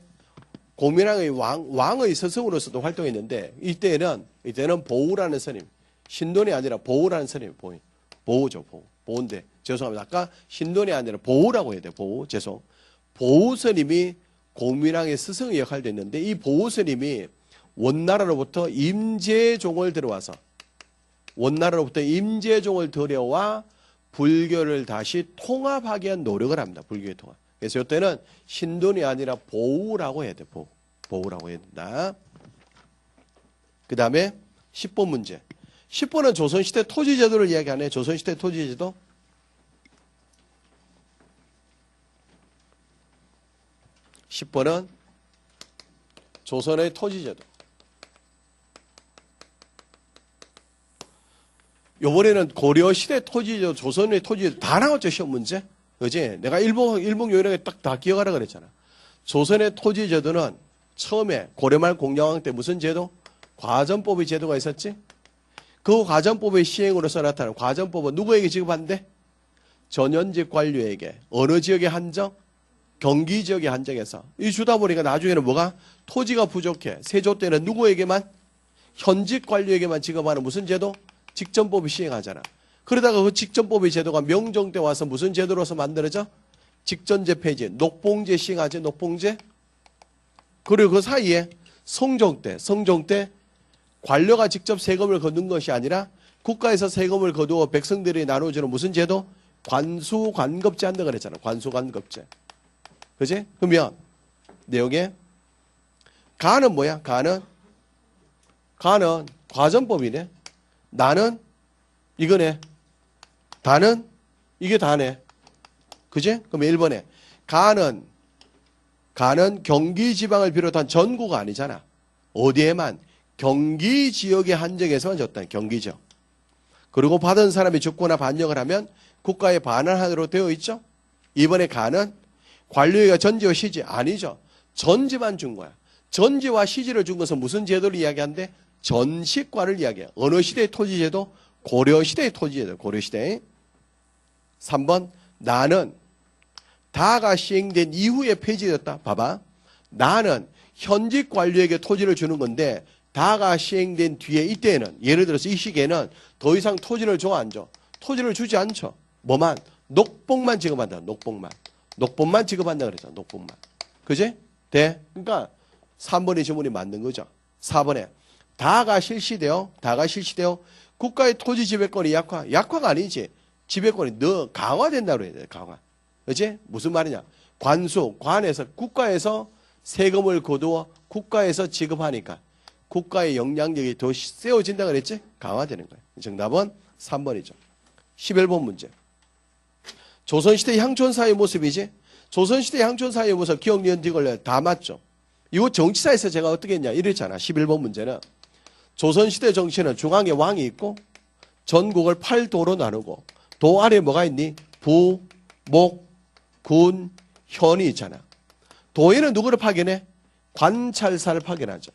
공민왕의 왕의 스승으로서도 활동했는데 이때는 보우라는 스님. 신돈이 아니라 보우라는 스님. 보우죠. 보우인데 죄송합니다. 아까 신돈이 아니라 보우라고 해야 돼. 보우. 죄송. 보우 스님이 공민왕의 스승의 역할도 했는데 이 보우 스님이 원나라로부터 임재종을 들여와 불교를 다시 통합하기 위한 노력을 합니다. 불교의 통합. 그래서 이때는 신돈이 아니라 보우라고 해야 돼. 보우라고 해야 된다. 그 다음에 10번 문제. 10번은 조선시대 토지제도를 이야기하네. 조선시대 토지제도. 10번은 조선의 토지제도. 요번에는 고려시대 토지제도, 조선의 토지제도 다 나왔죠, 시험 문제. 그지? 내가 일본 요일에 딱 다 기억하라 그랬잖아. 조선의 토지제도는 처음에 고려말 공양왕 때 무슨 제도? 과전법의 제도가 있었지? 그 과전법의 시행으로서 나타난 과전법은 누구에게 지급한대? 전현직 관료에게. 어느 지역에 한정? 경기 지역에 한정해서. 이 주다 보니까 나중에는 뭐가? 토지가 부족해. 세조 때는 누구에게만? 현직 관료에게만 지급하는 무슨 제도? 직전법이 시행하잖아. 그러다가 그 직전법의 제도가 명종 때 와서 무슨 제도로서 만들어져? 직전제 폐지, 녹봉제 시행하지. 녹봉제. 그리고 그 사이에 성종 때 관료가 직접 세금을 걷는 것이 아니라 국가에서 세금을 거두어 백성들이 나눠주는 무슨 제도? 관수관급제 한다 그랬잖아. 관수관급제. 그지? 그러면 내용에 가는 뭐야? 가는 과전법이네. 나는 이거네. 다는 이게 다네. 그지? 그러면 1번에 가는 경기 지방을 비롯한 전국가 아니잖아. 어디에만? 경기 지역의 한정에서만 줬다. 경기 지역. 그리고 받은 사람이 죽거나 반역을 하면 국가에 반환하도록 되어 있죠. 이번에 가는 관료가 전지와 시지 아니죠. 전지만 준 거야. 전지와 시지를 준 것은 무슨 제도를 이야기한대? 전식과를 이야기해. 어느 시대의 토지제도? 고려시대의 토지제도. 고려시대. 3번 나는 다가 시행된 이후에 폐지되었다. 봐봐. 나는 현직 관료에게 토지를 주는 건데 다가 시행된 뒤에 이때에는 예를 들어서 이 시기에는 더 이상 토지를 줘 안 줘? 토지를 주지 않죠. 뭐만? 녹복만 지급한다. 녹복만. 녹복만 지급한다 그랬죠. 녹복만. 그지? 돼? 그러니까 3번의 질문이 맞는 거죠. 4번에 다가 실시되어 국가의 토지 지배권이 약화가 아니지. 지배권이 더 강화된다고 그래야 돼. 강화. 그지? 무슨 말이냐? 관에서 국가에서 세금을 거두어 국가에서 지급하니까 국가의 영향력이 더 세워진다 그랬지? 강화되는 거예요. 정답은 3번이죠. 11번 문제. 조선시대 향촌사의 모습이지? 조선시대 향촌사의 모습 기억니은 디걸레 다 맞죠? 이거 정치사에서 제가 어떻게 했냐 이랬잖아. 11번 문제는 조선시대 정치는 중앙에 왕이 있고 전국을 8도로 나누고 도 아래에 뭐가 있니? 부, 목, 군, 현이 있잖아. 도에는 누구를 파견해? 관찰사를 파견하죠.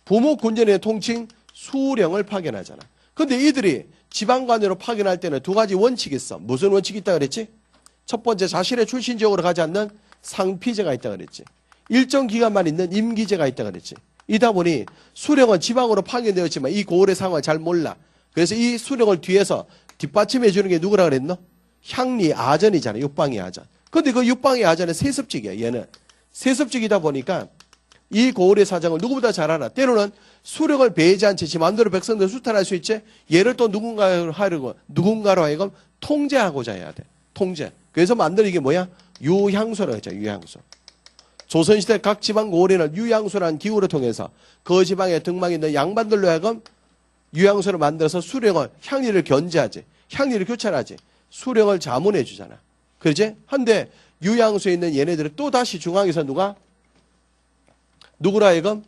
부목 군전의 통칭 수령을 파견하잖아. 근데 이들이 지방관으로 파견할 때는 두 가지 원칙이 있어. 무슨 원칙이 있다 그랬지? 첫 번째 자신의 출신 지역으로 가지 않는 상피제가 있다 그랬지. 일정 기간만 있는 임기제가 있다 그랬지. 이다 보니 수령은 지방으로 파견되었지만 이 고을의 상황을 잘 몰라. 그래서 이 수령을 뒤에서 뒷받침해 주는 게 누구라 그랬노? 향리 아전이잖아. 육방이 아전. 근데 그 육방이 아전은 세습직이야. 얘는 세습직이다 보니까 이 고을의 사정을 누구보다 잘 알아. 때로는 수령을 배제한 채 지 마음대로 백성들 수탈할 수 있지. 얘를 또 누군가로 하여금 통제하고자 해야 돼. 통제. 그래서 만든 이게 뭐야? 유향소라고 했죠. 유향소. 조선시대 각 지방 고을에는 유향소라는 기구를 통해서 그 지방에 등망이 있는 양반들로 하여금 유향소를 만들어서 수령을 향리를 견제하지. 향리를 교찰하지. 수령을 자문해 주잖아. 그렇지? 한데 유향소에 있는 얘네들은 또 다시 중앙에서 누구라 하여금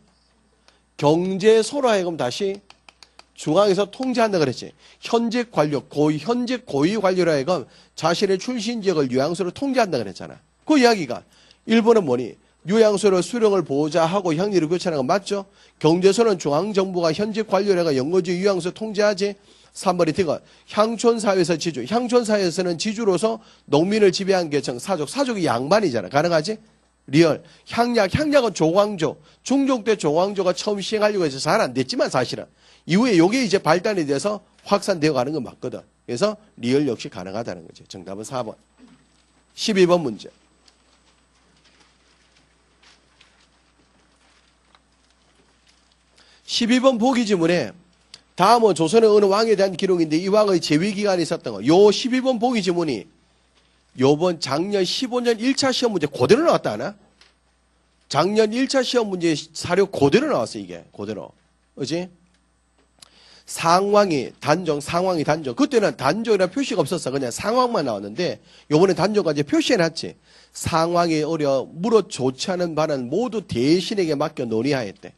경제소로 하여금 다시 중앙에서 통제한다 그랬지. 현직 고위 관료라 하여금 자신의 출신 지역을 유향소로 통제한다 그랬잖아. 그 이야기가 1번은 뭐니? 유향소로 수령을 보호자하고 향리를 교체하는 건 맞죠? 경제소는 중앙정부가 현직 관료라가 연고지 유향소 통제하지. 3번이 티가 향촌사회에서 지주. 향촌사회에서는 지주로서 농민을 지배한 계층 사족이 양반이잖아. 가능하지? 리얼. 향약은 조광조. 중종 때 조광조가 처음 시행하려고 해서 잘 안 됐지만 사실은. 이후에 이게 이제 발달이 돼서 확산되어 가는 건 맞거든. 그래서 리얼 역시 가능하다는 거지. 정답은 4번. 12번 문제. 12번 보기 지문에 다음은 조선의 어느 왕에 대한 기록인데 이 왕의 재위기간이 있었던 거. 요 12번 보기 지문이 요번 작년 15년 1차 시험 문제 그대로 나왔다 하나? 작년 1차 시험 문제 사료 그대로 나왔어 이게. 그대로. 그렇지? 상황이 단정. 그때는 단정이라는 표시가 없었어. 그냥 상황만 나왔는데 요번에 단정까지 표시해놨지. 상황이 물어 좋지 않은 바는 모두 대신에게 맡겨 논의하였대.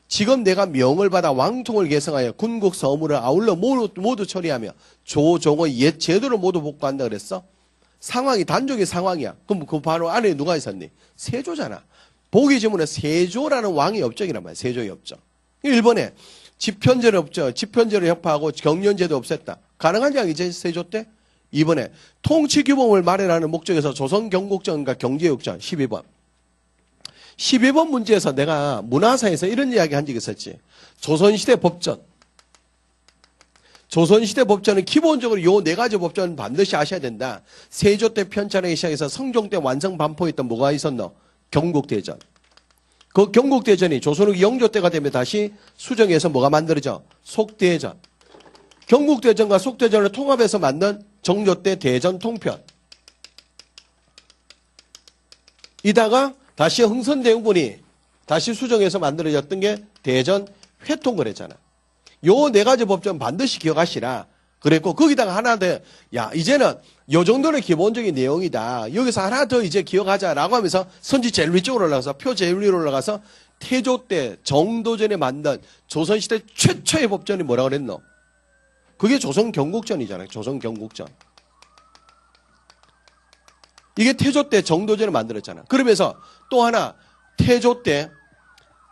지금 내가 명을 받아 왕통을 개성하여 군국 서무를 아울러 모두 처리하며 조종의 옛 제도를 모두 복구한다 그랬어. 상황이 단종의 상황이야. 그럼 그 바로 안에 누가 있었니? 세조잖아. 보기 지문에 세조라는 왕이 업적이란 말이야. 세조의 업적. 1번에 집현제를 없죠. 집현제를 혁파하고 경련제도 없앴다. 가능한 이야기지 세조 때. 2번에 통치규범을 마련하는 목적에서 조선 경국정과 경제육전 12번. 12번 문제에서 내가 문화사에서 이런 이야기 한 적이 있었지. 조선시대 법전은 기본적으로 요 네 가지 법전은 반드시 아셔야 된다. 세조 때 편찬하기 시작해서 성종 때 완성 반포했던 뭐가 있었노? 경국대전. 그 경국대전이 조선 후기 영조 때가 되면 다시 수정해서 뭐가 만들어져? 속대전. 경국대전과 속대전을 통합해서 만든 정조 때 대전 통편. 이다가 다시 흥선대원군이 다시 수정해서 만들어졌던 게 대전 회통을 했잖아. 요 네 가지 법전 반드시 기억하시라. 그랬고 거기다가 하나 더, 야 이제는 요 정도는 기본적인 내용이다. 여기서 하나 더 이제 기억하자라고 하면서 선지 제일 위쪽으로 올라가서 표 제일 위로 올라가서 태조 때 정도전에 만든 조선시대 최초의 법전이 뭐라고 그랬노? 그게 조선경국전이잖아요. 조선경국전. 이게 태조 때 정도전을 만들었잖아. 그러면서 또 하나 태조 때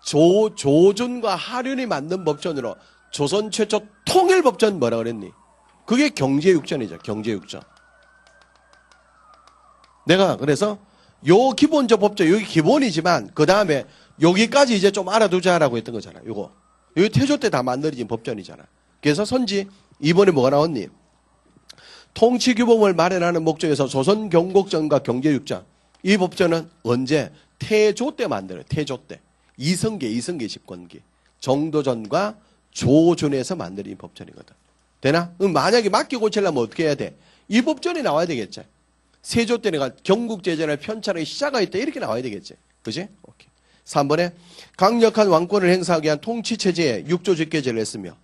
조준과 하륜이 만든 법전으로 조선 최초 통일법전 뭐라 그랬니? 그게 경제육전이죠. 경제육전. 내가 그래서 요 기본적 법정, 여기 기본이지만, 그 다음에 여기까지 이제 좀 알아두자라고 했던 거잖아. 요거. 여기 태조 때 다 만들어진 법전이잖아. 그래서 선지, 이번에 뭐가 나왔니? 통치규범을 마련하는 목적에서 조선 경곡전과 경제육전. 이 법전은 언제? 태조 때 만들어요. 태조 때. 이성계 집권기. 정도전과 조준에서 만들어진 법전이거든. 되나? 그럼 만약에 맞게 고치려면 어떻게 해야 돼? 이 법전이 나와야 되겠지. 세조 때 내가 경국제전을 편찬하기 시작하였다. 이렇게 나와야 되겠지. 그지? 오케이. 3번에 강력한 왕권을 행사하기 위한 통치체제에 육조 직계제를 했으며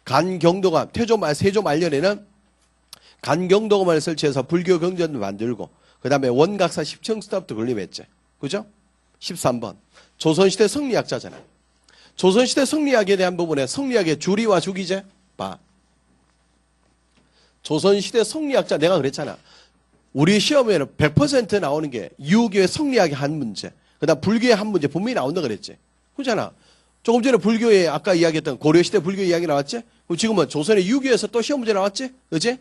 간경도감, 세조 말년에는 간경도감을 설치해서 불교 경전을 만들고 그 다음에 원각사 10청스탑도 건립했지. 그죠? 13번. 조선시대 성리학자잖아. 조선시대 성리학에 대한 부분에 성리학의 주리와 주기제 봐. 조선시대 성리학자 내가 그랬잖아. 우리 시험에는 100% 나오는 게 유교의 성리학의 한 문제, 그 다음 불교의 한 문제 분명히 나온다 그랬지. 그렇잖아. 조금 전에 불교에 아까 이야기했던 고려시대 불교 이야기 나왔지? 그럼 지금은 조선의 유교에서 또 시험 문제 나왔지? 그지?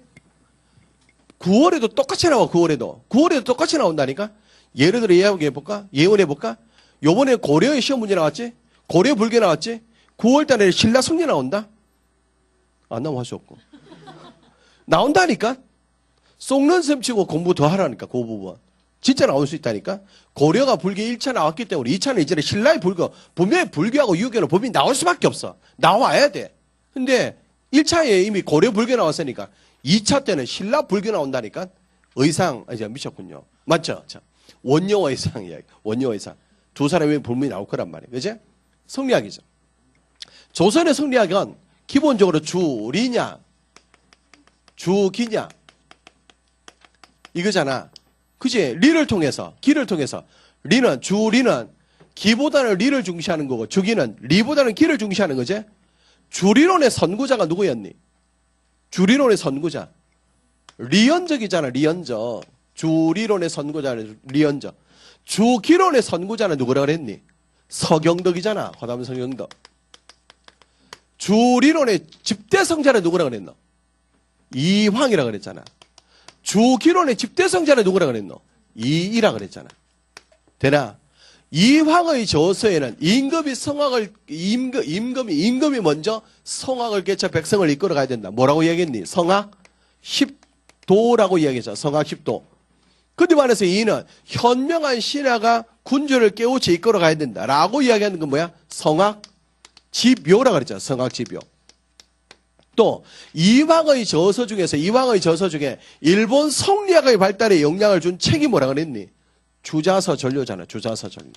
9월에도 똑같이 나와, 9월에도 똑같이 나온다니까? 예를 들어 예언해볼까? 요번에 고려의 시험 문제 나왔지? 고려 불교 나왔지? 9월 달에 신라 성리 나온다? 안 나오면 할 수 없고. 나온다니까? 쏙는 셈 치고 공부 더 하라니까, 그 부분. 진짜 나올 수 있다니까? 고려가 불교 1차 나왔기 때문에 2차는 이제 신라의 불교, 분명히 불교하고 유교는 법이 나올 수밖에 없어. 나와야 돼. 근데 1차에 이미 고려 불교 나왔으니까 2차 때는 신라 불교 나온다니까? 의상, 이제 미쳤군요. 맞죠? 자, 원효와 의상 이야기. 원효와 의상. 두 사람이 분명히 나올 거란 말이에요. 그지? 성리학이죠. 조선의 성리학은 기본적으로 주리냐, 주기냐, 이거잖아. 그지? 리를 통해서, 기를 통해서. 주리는 기보다는 리를 중시하는 거고, 주기는 리보다는 기를 중시하는 거지? 주리론의 선구자가 누구였니? 주리론의 선구자. 리연적이잖아, 리연적. 주리론의 선구자는 리연적. 주기론의 선구자는 누구라 그랬니? 서경덕이잖아, 화담 서경덕. 주리론의 집대성자는 누구라 그랬노? 이황이라 그랬잖아. 주기론의 집대성자는 누구라 그랬노? 이이라 그랬잖아. 되나? 이황의 저서에는 임금이 먼저 성악을 개쳐 백성을 이끌어 가야 된다. 뭐라고 이야기했니? 성악 10도라고 이야기했잖아. 성악 10도. 그때 반해서 이는 현명한 신하가 군주를 깨우쳐 이끌어 가야 된다. 라고 이야기하는 건 뭐야? 성악 지묘라 그랬잖아. 성악 지묘. 또 이황의 저서 중에 일본 성리학의 발달에 영향을 준 책이 뭐라 그랬니? 주자서 전료잖아. 주자서 전료.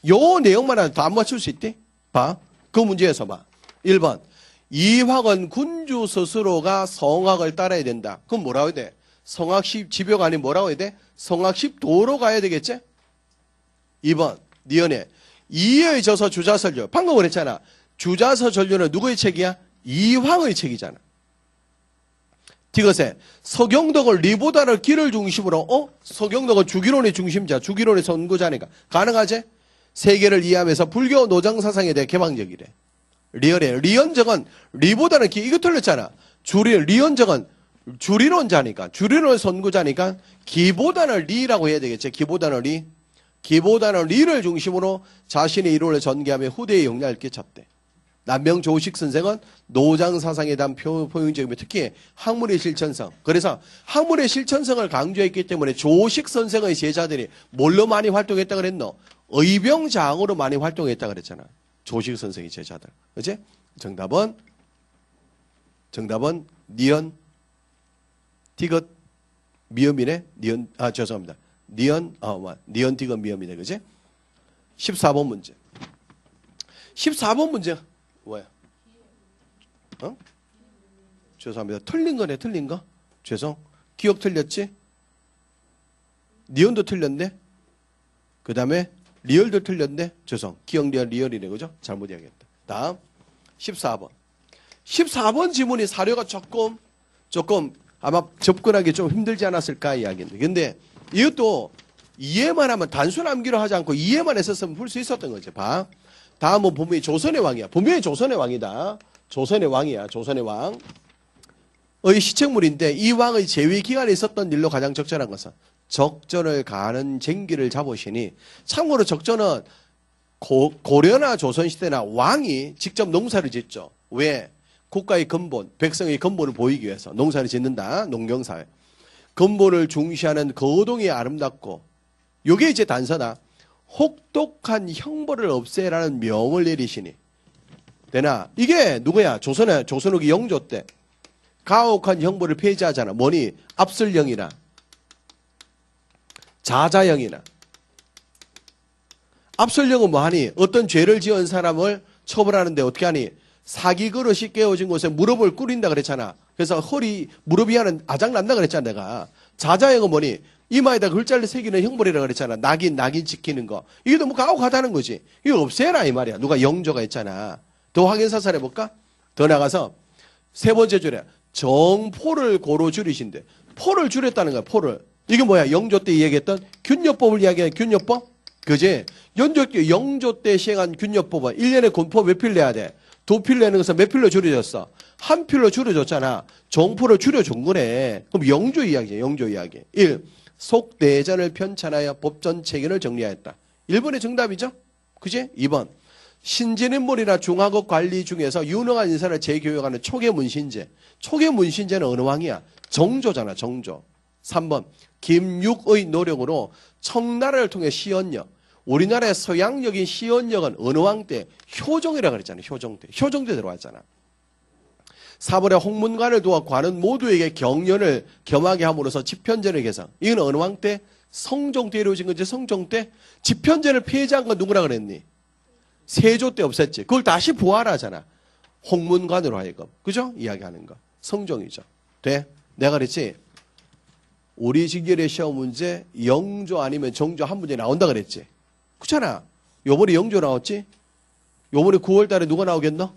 요 내용만 하면 다 안 맞출 수 있대? 봐. 그 문제에서 봐. 1번. 이황은 군주 스스로가 성악을 따라야 된다. 그럼 뭐라고 해야 돼? 성악 10지표가 아닌 뭐라고 해야 돼? 성악 10도로 가야 되겠지? 2번. 니은에 이의 저서 주자서전료. 방금 그랬잖아. 주자서 전료는 누구의 책이야? 이황의 책이잖아. 디귿에 서경덕은 리보다는 기를 중심으로 서경덕은 주기론의 중심자, 주기론의 선구자니까 가능하지? 세계를 이해하면서 불교 노정사상에 대해 개방적이래. 리얼에 리연적은 리보다는 기, 이거 틀렸잖아. 리연적은 주리론자니까, 주리론의 선구자니까 기보다는 리라고 해야 되겠지. 기보다는 리를 중심으로 자신의 이론을 전개하며 후대에 영향을 끼쳤대. 남명조식 선생은 노장사상에 대한 포용적이며 특히 학문의 실천성. 그래서 학문의 실천성을 강조했기 때문에 조식 선생의 제자들이 뭘로 많이 활동했다 그랬노? 의병장으로 많이 활동했다 그랬잖아. 조식 선생의 제자들. 그치? 정답은 니은, 디귿, 미음이네. 죄송합니다. 니은, 디귿, 미음이네. 그치? 14번 문제. 14번 문제. 뭐야? 죄송합니다. 틀린 거네, 틀린 거. 죄송. 기억 틀렸지? 니은도 틀렸네? 그 다음에 리얼도 틀렸네? 죄송. 기억 리얼이네, 그죠? 잘못 이야기했다. 다음, 14번. 14번 지문이 사료가 조금 아마 접근하기 좀 힘들지 않았을까 이야기인데. 근데 이것도 이해만 하면 단순 암기로 하지 않고 이해만 했었으면 풀 수 있었던 거지. 봐. 다음은 분명히 조선의 왕이야. 분명히 조선의 왕이다. 조선의 왕이야. 조선의 왕의 시책물인데 이 왕의 재위 기간에 있었던 일로 가장 적절한 것은 적전을 가는 쟁기를 잡으시니 참고로 적전은 고려나 조선시대나 왕이 직접 농사를 짓죠. 왜? 국가의 근본, 백성의 근본을 보이기 위해서 농사를 짓는다. 농경사회. 근본을 중시하는 거동이 아름답고 요게 이제 단서다. 혹독한 형벌을 없애라는 명을 내리시니 되나? 이게 누구야? 조선후기 영조 때 가혹한 형벌을 폐지하잖아. 뭐니? 압슬령이나 자자령이나. 압슬령은 뭐하니? 어떤 죄를 지은 사람을 처벌하는데 어떻게 하니? 사기 그릇이 깨어진 곳에 무릎을 꿇인다 그랬잖아. 그래서 무릎이 하는 아작난다 그랬잖아 내가. 자자형은 뭐니? 이마에다 글자를 새기는 형벌이라고 그랬잖아. 낙인 지키는 거. 이게 너무 가혹하다는 거지. 이거 없애라 이 말이야. 누가 영조가 했잖아. 더 확인사살 해볼까? 더 나가서 세 번째 줄에 정포를 고로 줄이신대. 포를 줄였다는 거야. 포를. 이게 뭐야? 영조 때 얘기했던 균여법을 이야기하는 균여법? 그지? 영조 때 시행한 균여법은 1년에 군포 몇 필 내야 돼? 2필 내는 것은 몇 필로 줄여졌어? 1필로 줄여줬잖아. 정포를 줄여준 거네. 그럼 영조 이야기야. 영조 이야기. 1. 속대전을 편찬하여 법전 체계를 정리하였다. 1번의 정답이죠? 그지? 2번. 신진인물이나 중하급 관리 중에서 유능한 인사를 재교육하는 초계 문신제. 초계 문신제는 어느 왕이야? 정조잖아. 정조. 3번. 김육의 노력으로 청나라를 통해 시언력. 우리나라의 서양적인 시언력은 어느 왕 때? 효종이라고 그랬잖아요. 효종 때. 효종 때 들어왔잖아. 4번에 홍문관을 두어 관은 모두에게 경연을 겸하게 함으로써 집현제를 개성. 이건 어느 왕 때? 성종 때 이루어진 거지. 성종 때. 집현제를 폐지한 건 누구라 그랬니? 세조 때 없앴지. 그걸 다시 부활하잖아. 홍문관으로 하여금. 그죠? 이야기하는 거. 성종이죠. 돼? 내가 그랬지. 우리 직결의 시험 문제 영조 아니면 정조 한 문제 나온다 그랬지. 그렇잖아. 요번에 영조 나왔지. 요번에 9월 달에 누가 나오겠노?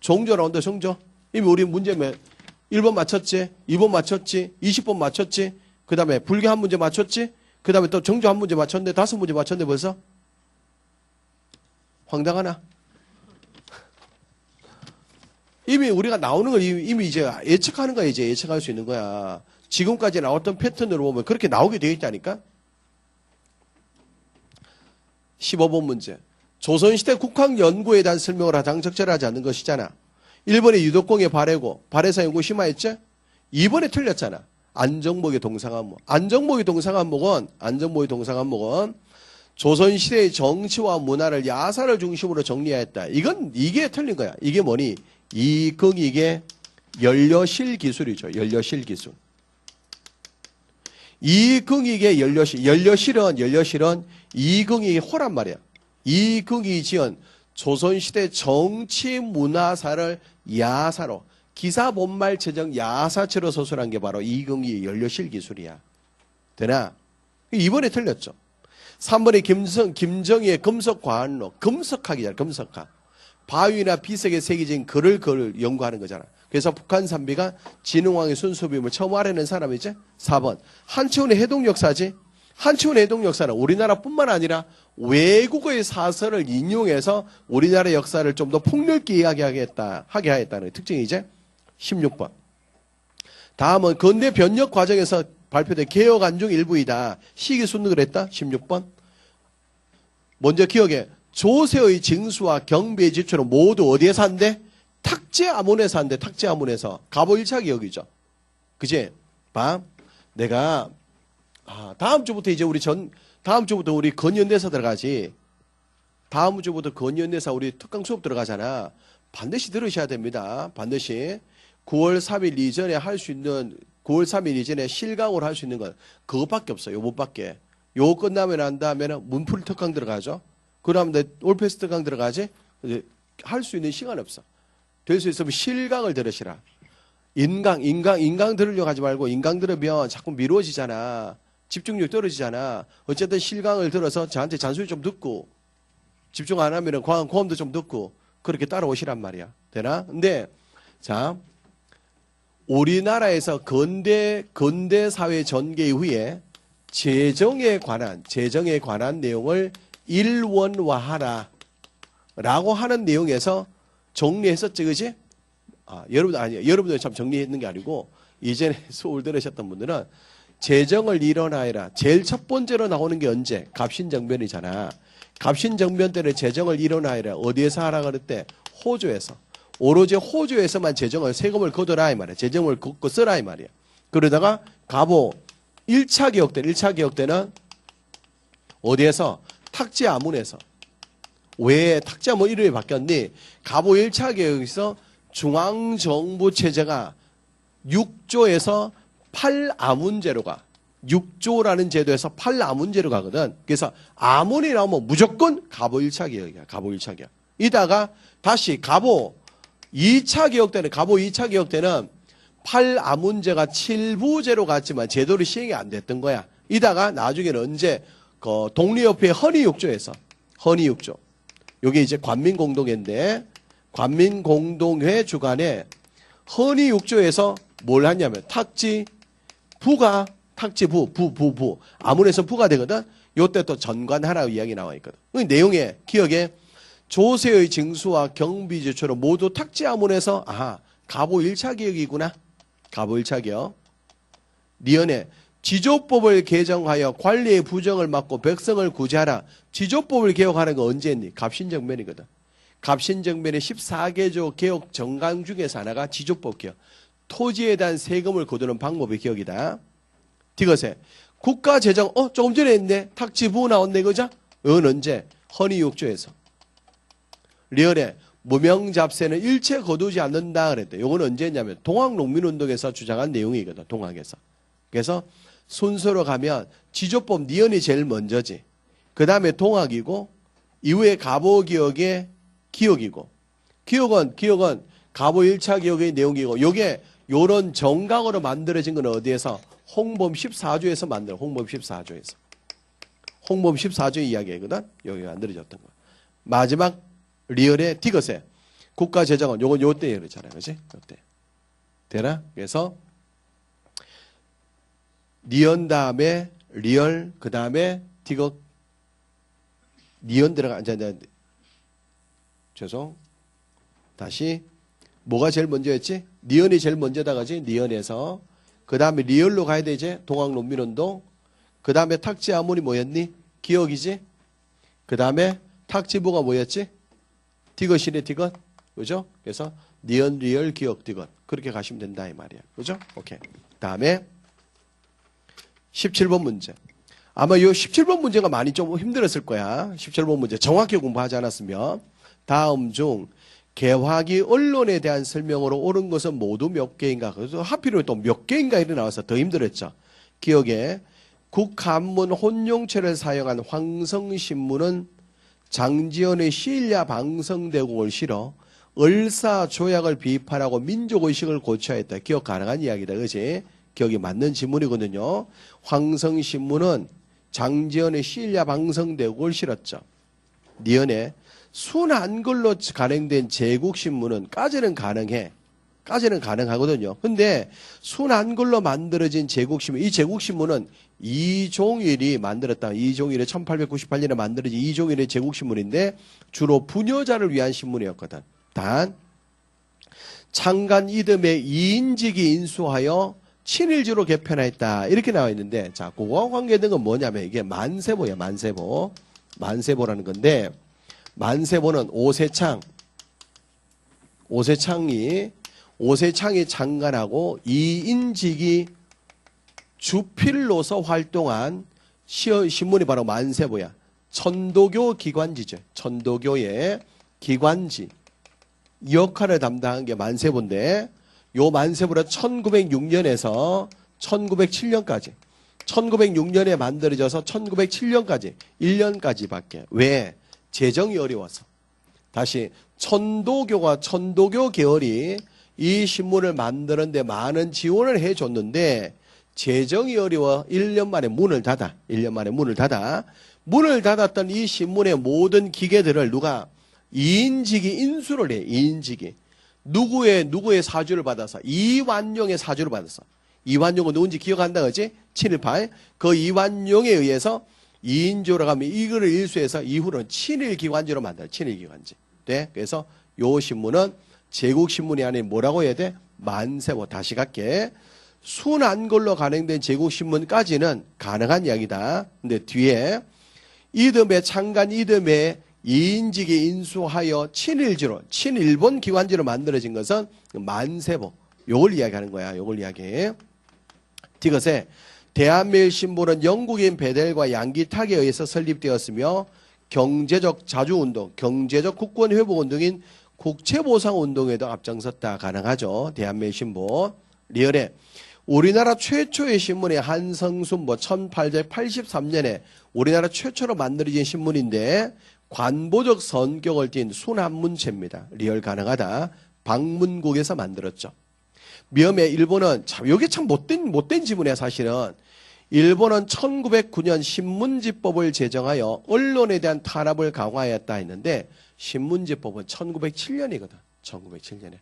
정조 나온다. 정조. 이미 우리 문제 1번 맞췄지. 2번 맞췄지. 20번 맞췄지. 그 다음에 불교 한 문제 맞췄지. 그 다음에 또 정조 한 문제 맞췄는데 5문제 맞췄는데 벌써? 황당하나? 이미 우리가 나오는 걸 이미 이제 예측하는 거야. 이제 예측할 수 있는 거야. 지금까지 나왔던 패턴으로 보면 그렇게 나오게 되어 있다니까? 15번 문제. 조선시대 국학연구에 대한 설명을 하장 적절하지 않는 것이잖아. 1번에 유독공의 발해고, 발해사 연구 심화했죠? 2번에 틀렸잖아. 안정목의 동상한목. 안정목의 동상한목은 조선시대의 정치와 문화를 야사를 중심으로 정리했다. 이게 틀린 거야. 이게 뭐니? 이게 연려실 기술이죠. 연려실 기술. 이긍익의 연려실은 이긍익의 호란 말이야. 이긍익이 지은 조선시대 정치 문화사를 야사로 기사본말 제정 야사체로 서술한 게 바로 이긍익의 연려실 기술이야. 되나? 이번에 틀렸죠. 3번에 김정희의 금석과학록. 금석학이잖아. 금석학. 바위나 비석에 새겨진 글을 연구하는 거잖아. 그래서 북한산비가 진흥왕의 순수비움을 처음 알아낸 사람이지. 4번. 한치훈의 해동역사지. 한치훈의 해동역사는 우리나라뿐만 아니라 외국의 사설을 인용해서 우리나라 역사를 좀 더 폭넓게 이야기하게 하겠다는 특징이지. 16번. 다음은 근대 변혁 과정에서 발표된 개혁안중 일부이다. 시기순응을 했다. 16번. 먼저 기억해. 조세의 징수와 경비의 지출은 모두 어디에서 한대? 탁제아문에서 한대. 탁제아문에서. 가보일차 기억이죠. 그지? 봐. 내가 다음 주부터 우리 건연대사 들어가지. 다음 주부터 건연대사 우리 특강 수업 들어가잖아. 반드시 들으셔야 됩니다. 반드시. 9월 3일 이전에 할 수 있는 9월 3일 이전에 실강으로 할 수 있는 건 그것밖에 없어요. 요것밖에. 요거 끝나면 한 다음에는 문풀 특강 들어가죠. 그 다음에 올패스 특강 들어가지. 할 수 있는 시간 없어. 될 수 있으면 실강을 들으시라. 인강 들으려고 하지 말고 인강 들으면 자꾸 미뤄지잖아. 집중력 떨어지잖아. 어쨌든 실강을 들어서 저한테 잔소리 좀 듣고 집중 안 하면 고함도 좀 듣고 그렇게 따라오시란 말이야. 되나? 근데 자 우리나라에서 근대 사회 전개 이후에 재정에 관한 내용을 일원화하라 라고 하는 내용에서 정리했었지, 그지? 여러분들 참 정리했는 게 아니고 이전에 수업을 들으셨던 분들은 재정을 일어나해라. 제일 첫 번째로 나오는 게 언제? 갑신정변이잖아. 갑신정변 때는 재정을 일어나해라. 어디에서 하라 그랬대? 호조에서. 오로지 호조에서만 재정을 세금을 걷어라 이 말이야. 재정을 걷고 쓰라 이 말이야. 그러다가 갑오 1차 개혁 때는 어디에서? 탁지 아문에서. 왜 탁지 아문 이름이 바뀌었니? 갑오 1차 개혁에서 중앙정부 체제가 6조에서 8아문제로 가. 6조라는 제도에서 8아문제로 가거든. 그래서 아문이 나오면 무조건 갑오 1차 개혁이야. 갑오 1차 개혁. 이다가 다시 갑오 2차 개혁 때는 8아문제가 7부제로 갔지만 제도로 시행이 안 됐던 거야. 이다가 나중에는 언제 그 독립협회 헌의육조에서 헌의육조. 요게 이제 관민공동회인데 관민공동회 주관에 헌의육조에서 뭘 하냐면 탁지부 아문에서 부가 되거든. 요때 또 전관하라고 이야기 나와 있거든. 그 내용에 기억에 조세의 징수와 경비제처럼 모두 탁지 아문에서 갑오 1차 개혁이구나. 갑오 1차 개혁. 리언에 지조법을 개정하여 관리의 부정을 막고 백성을 구제하라. 지조법을 개혁하는 건 언제 했니? 갑신정변이거든. 갑신정변의 14개조 개혁 정강 중에서 하나가 지조법 개혁. 토지에 대한 세금을 거두는 방법의 개혁이다. 디귿에 국가재정 조금 전에 했네. 탁지부 나왔네 그죠? 이건 언제? 헌의육조에서. 리얼에 무명잡세는 일체 거두지 않는다 그랬대. 이건 언제 했냐면 동학농민운동에서 주장한 내용이거든. 동학에서. 그래서 순서로 가면 지조법 니언이 제일 먼저지. 그 다음에 동학이고 이후에 갑오개혁의 기억이고 기억은 갑오 1차 개혁의 내용이고 요게 요런 정강으로 만들어진 건 어디에서? 홍범 14조에서 만들어. 홍범 14조에서. 홍범 14조 이야기거든. 여기 만들어졌던 거. 마지막 리얼의 디귿에 국가재정은 요건 요때 그렇잖아요. 그렇지? 요때. 되나? 그래서 니언 다음에 리얼 그 다음에 디귿 니언 들어가 죄송. 다시 뭐가 제일 먼저였지? 니언이 제일 먼저다 가지. 니언에서 그 다음에 리얼로 가야 되지. 동학농민운동. 그 다음에 탁지 아문이 뭐였니? 기억이지. 그 다음에 탁지부가 뭐였지? 디귿이네 디귿. 그죠? 그래서 니언 리얼 기억 디귿. 그렇게 가시면 된다 이 말이야. 그죠? 오케이. 다음에 17번 문제. 아마 이 17번 문제가 많이 좀 힘들었을 거야. 17번 문제 정확히 공부하지 않았으면. 다음 중 개화기 언론에 대한 설명으로 옳은 것은 모두 몇 개인가. 그래서 하필이면 또 몇 개인가 이래 나와서 더 힘들었죠. 기억에 국한문 혼용체를 사용한 황성신문은 장지연의 시일야 방성대국을 실어 을사조약을 비판하고 민족의식을 고취하였다. 기억 가능한 이야기다. 그렇지? 기억이 맞는 지문이거든요. 황성신문은 장지연의 시일야 방성대국을 실었죠. 니은에 순한글로 간행된 제국신문은 까지는 가능해. 까지는 가능하거든요. 근데 순한글로 만들어진 제국신문, 이 제국신문은 이종일이 만들었다. 이종일이 1898년에 만들어진 이종일의 제국신문인데 주로 부녀자를 위한 신문이었거든. 단 창간 이듬해 이인직이 인수하여 친일주로 개편했다. 이렇게 나와 있는데 자, 그거와 관계된 건 뭐냐면 이게 만세보야. 만세보. 만세보라는 건데 만세보는 오세창이 창간하고 이인직이 주필로서 활동한 신문이 바로 만세보야. 천도교 기관지죠. 천도교의 기관지 역할을 담당한 게 만세보인데 요 만세보가 1906년에서 1907년까지 1906년에 만들어져서 1907년까지 1년까지밖에. 왜? 재정이 어려워서. 다시 천도교가 천도교 계열이 이 신문을 만드는데 많은 지원을 해줬는데 재정이 어려워 1년 만에 문을 닫아. 1년 만에 문을 닫아. 문을 닫았던 이 신문의 모든 기계들을 누가 이인직이 인수를 해. 이인직이. 누구의 사주를 받아서 이완용의 사주를 받았어. 이완용은 누군지 기억한다 그지? 친일파. 그 이완용에 의해서 이인조라고 하면 이거를 일수해서 이후로는 친일기관지로 만들어. 친일기관지. 네? 그래서 요 신문은 제국신문이 아닌 뭐라고 해야 돼? 만세보. 다시 갈게. 순한 걸로 간행된 제국신문까지는 가능한 이야기다. 근데 뒤에 이듬해 창간 이듬해 이인직에 인수하여 친일본 기관지로 만들어진 것은 만세보. 요걸 이야기하는 거야. 요걸 이야기해. 디귿에 대한매일신보는 영국인 베델과 양기탁에 의해서 설립되었으며 경제적 자주운동, 경제적 국권회복운동인 국채보상운동에도 앞장섰다. 가능하죠. 대한매일신보. 리얼에 우리나라 최초의 신문이 한성순보 1883년에 우리나라 최초로 만들어진 신문인데 관보적 성격을 띤 순한문체입니다. 리얼 가능하다. 방문국에서 만들었죠. 미음에 일본은 참 이게 참 못된 지문이야. 사실은 일본은 1909년 신문지법을 제정하여 언론에 대한 탄압을 강화하였다 했는데 신문지법은 1907년이거든. 1907년에.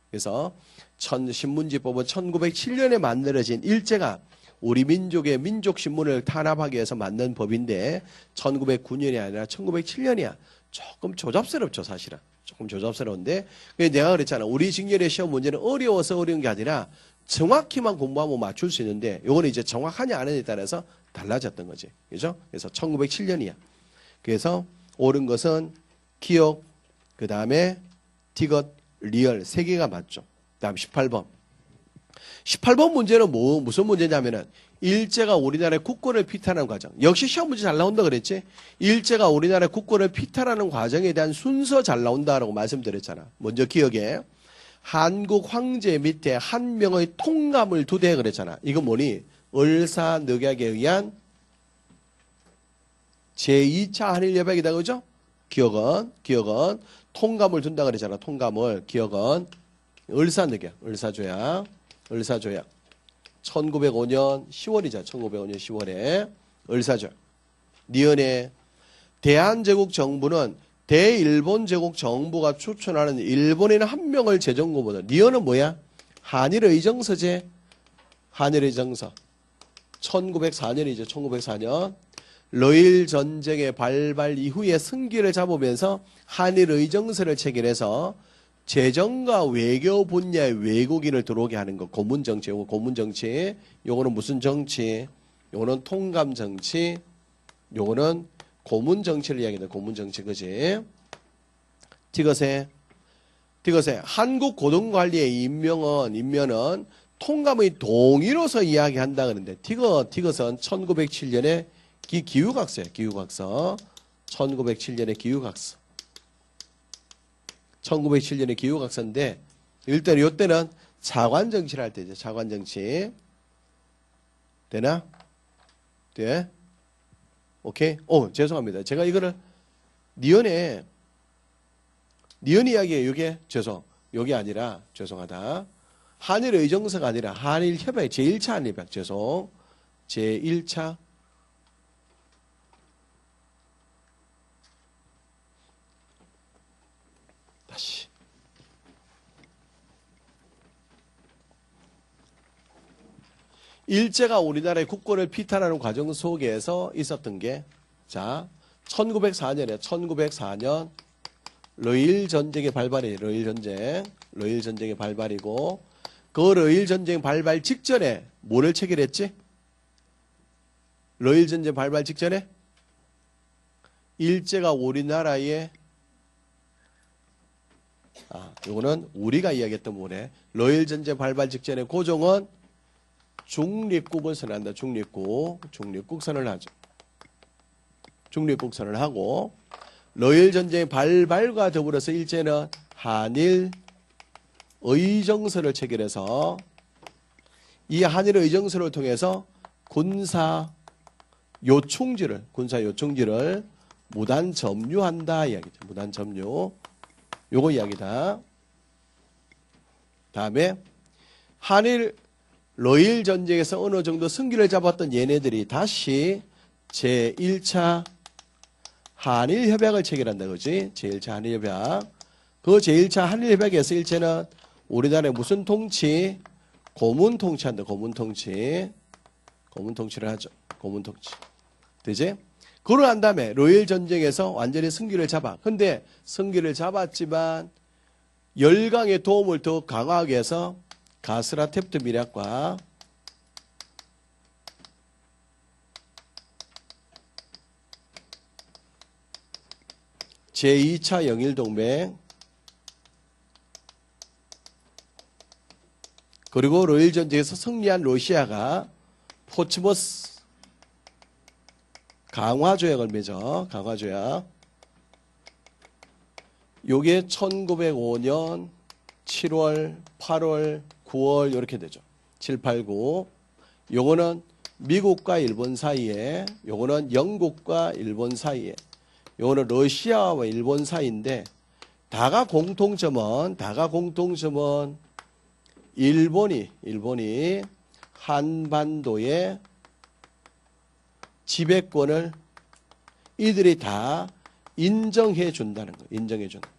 그래서 신문지법은 1907년에 만들어진 일제가 우리 민족의 민족신문을 탄압하기 위해서 만든 법인데 1909년이 아니라 1907년이야. 조금 조잡스럽죠. 사실은. 조금 조잡스러운데 내가 그랬잖아. 우리 직렬의 시험 문제는 어려워서 어려운 게 아니라 정확히만 공부하면 맞출 수 있는데 요거는 이제 정확하냐 안 하냐에 따라서 달라졌던 거지. 그죠? 그래서 1907년이야. 그래서 옳은 것은 기억, 그 다음에 디귿, 리얼 세 개가 맞죠. 그 다음 18번. 18번 문제는 무슨 문제냐면은 일제가 우리나라의 국권을 피탈하는 과정. 역시 시험 문제 잘 나온다 그랬지? 일제가 우리나라의 국권을 피탈하는 과정에 대한 순서 잘 나온다라고 말씀드렸잖아. 먼저 기억해. 한국 황제 밑에 한 명의 통감을 두대 그랬잖아. 이거 뭐니? 을사늑약에 의한 제2차 한일협약이다. 그죠? 기억은 통감을 둔다 그랬잖아. 통감을. 기억은 을사늑약, 을사조약. 1905년 10월이자 1905년 10월에 을사조약. 니은의 대한제국 정부는 대일본 제국 정부가 추천하는 일본인 한 명을 재정고보다. 니은은 뭐야? 한일의정서제. 한일의정서. 1904년이죠. 1904년. 러일 전쟁의 발발 이후에 승기를 잡으면서 한일의정서를 체결해서 재정과 외교 분야의 외국인을 들어오게 하는 거. 고문정치. 요거 고문정치. 요거는 무슨 정치? 요거는 통감정치. 요거는 고문정치를 이야기한다. 고문정치. 그지? 디귿에 한국 고등관리의 임면은 통감의 동의로서 이야기한다 그러는데 디귿은 1907년에 기후각서야. 기후각서. 1907년에 기후각서. 1907년에 기후각서인데 일단 이때는 차관정치를 할 때죠. 차관정치. 되나? 돼? 오케이? 죄송합니다. 제가 이거를 니은이 이야기예요. 이게 요게 아니라 죄송하다. 한일의정서가 아니라 한일협약 제1차 한일협약. 죄송. 제1차 다시. 일제가 우리나라의 국권을 피탈하는 과정 속에서 있었던 게, 자, 1904년 러일 전쟁의 발발이, 러일 전쟁의 발발이고, 그 러일 전쟁 발발 직전에 뭐를 체결했지? 러일 전쟁 발발 직전에 일제가 우리나라에 요거는 우리가 이야기했던 부분에 러일 전쟁 발발 직전에 고종은 중립국을 선언한다. 중립국 선언을 하죠. 중립국 선언을 하고 러일 전쟁 발발과 더불어서 일제는 한일 의정서를 체결해서 이 한일 의정서를 통해서 군사 요충지를 무단 점유한다 이야기죠. 무단 점유. 요거 이야기다. 다음에 한일 러일 전쟁에서 어느 정도 승기를 잡았던 얘네들이 다시 제1차 한일협약을 체결한다. 그지? 제1차 한일협약. 그 제1차 한일협약에서 일제는 우리나라에 무슨 통치? 고문통치한다. 고문통치를 하죠. 고문통치. 되지? 그러고 난 다음에 러일 전쟁에서 완전히 승기를 잡아. 근데 승기를 잡았지만 열강의 도움을 더 강화하기 위해서 가스라테프트 밀약과 제2차 영일동맹 그리고 러일전쟁에서 승리한 러시아가 포츠머스 강화조약을 맺어. 강화조약. 요게 1905년 7월, 8월, 9월 이렇게 되죠. 7, 8, 9. 요거는 미국과 일본 사이에, 요거는 영국과 일본 사이에, 요거는 러시아와 일본 사이인데 다가 공통점은 일본이 한반도의 지배권을 이들이 다 인정해 준다는 거예요. 인정해 준다.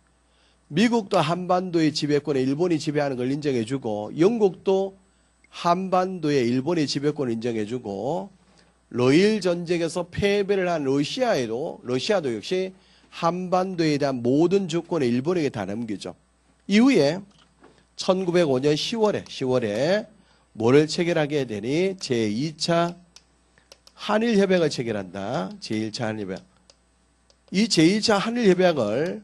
미국도 한반도의 지배권에 일본이 지배하는 걸 인정해 주고 영국도 한반도에 일본의 지배권을 인정해 주고 러일 전쟁에서 패배를 한 러시아도 역시 한반도에 대한 모든 주권을 일본에게 다 넘기죠. 이후에 1905년 10월에 뭐를 체결하게 되니 제2차 한일협약을 체결한다. 제1차 한일협약. 이 제2차 한일협약을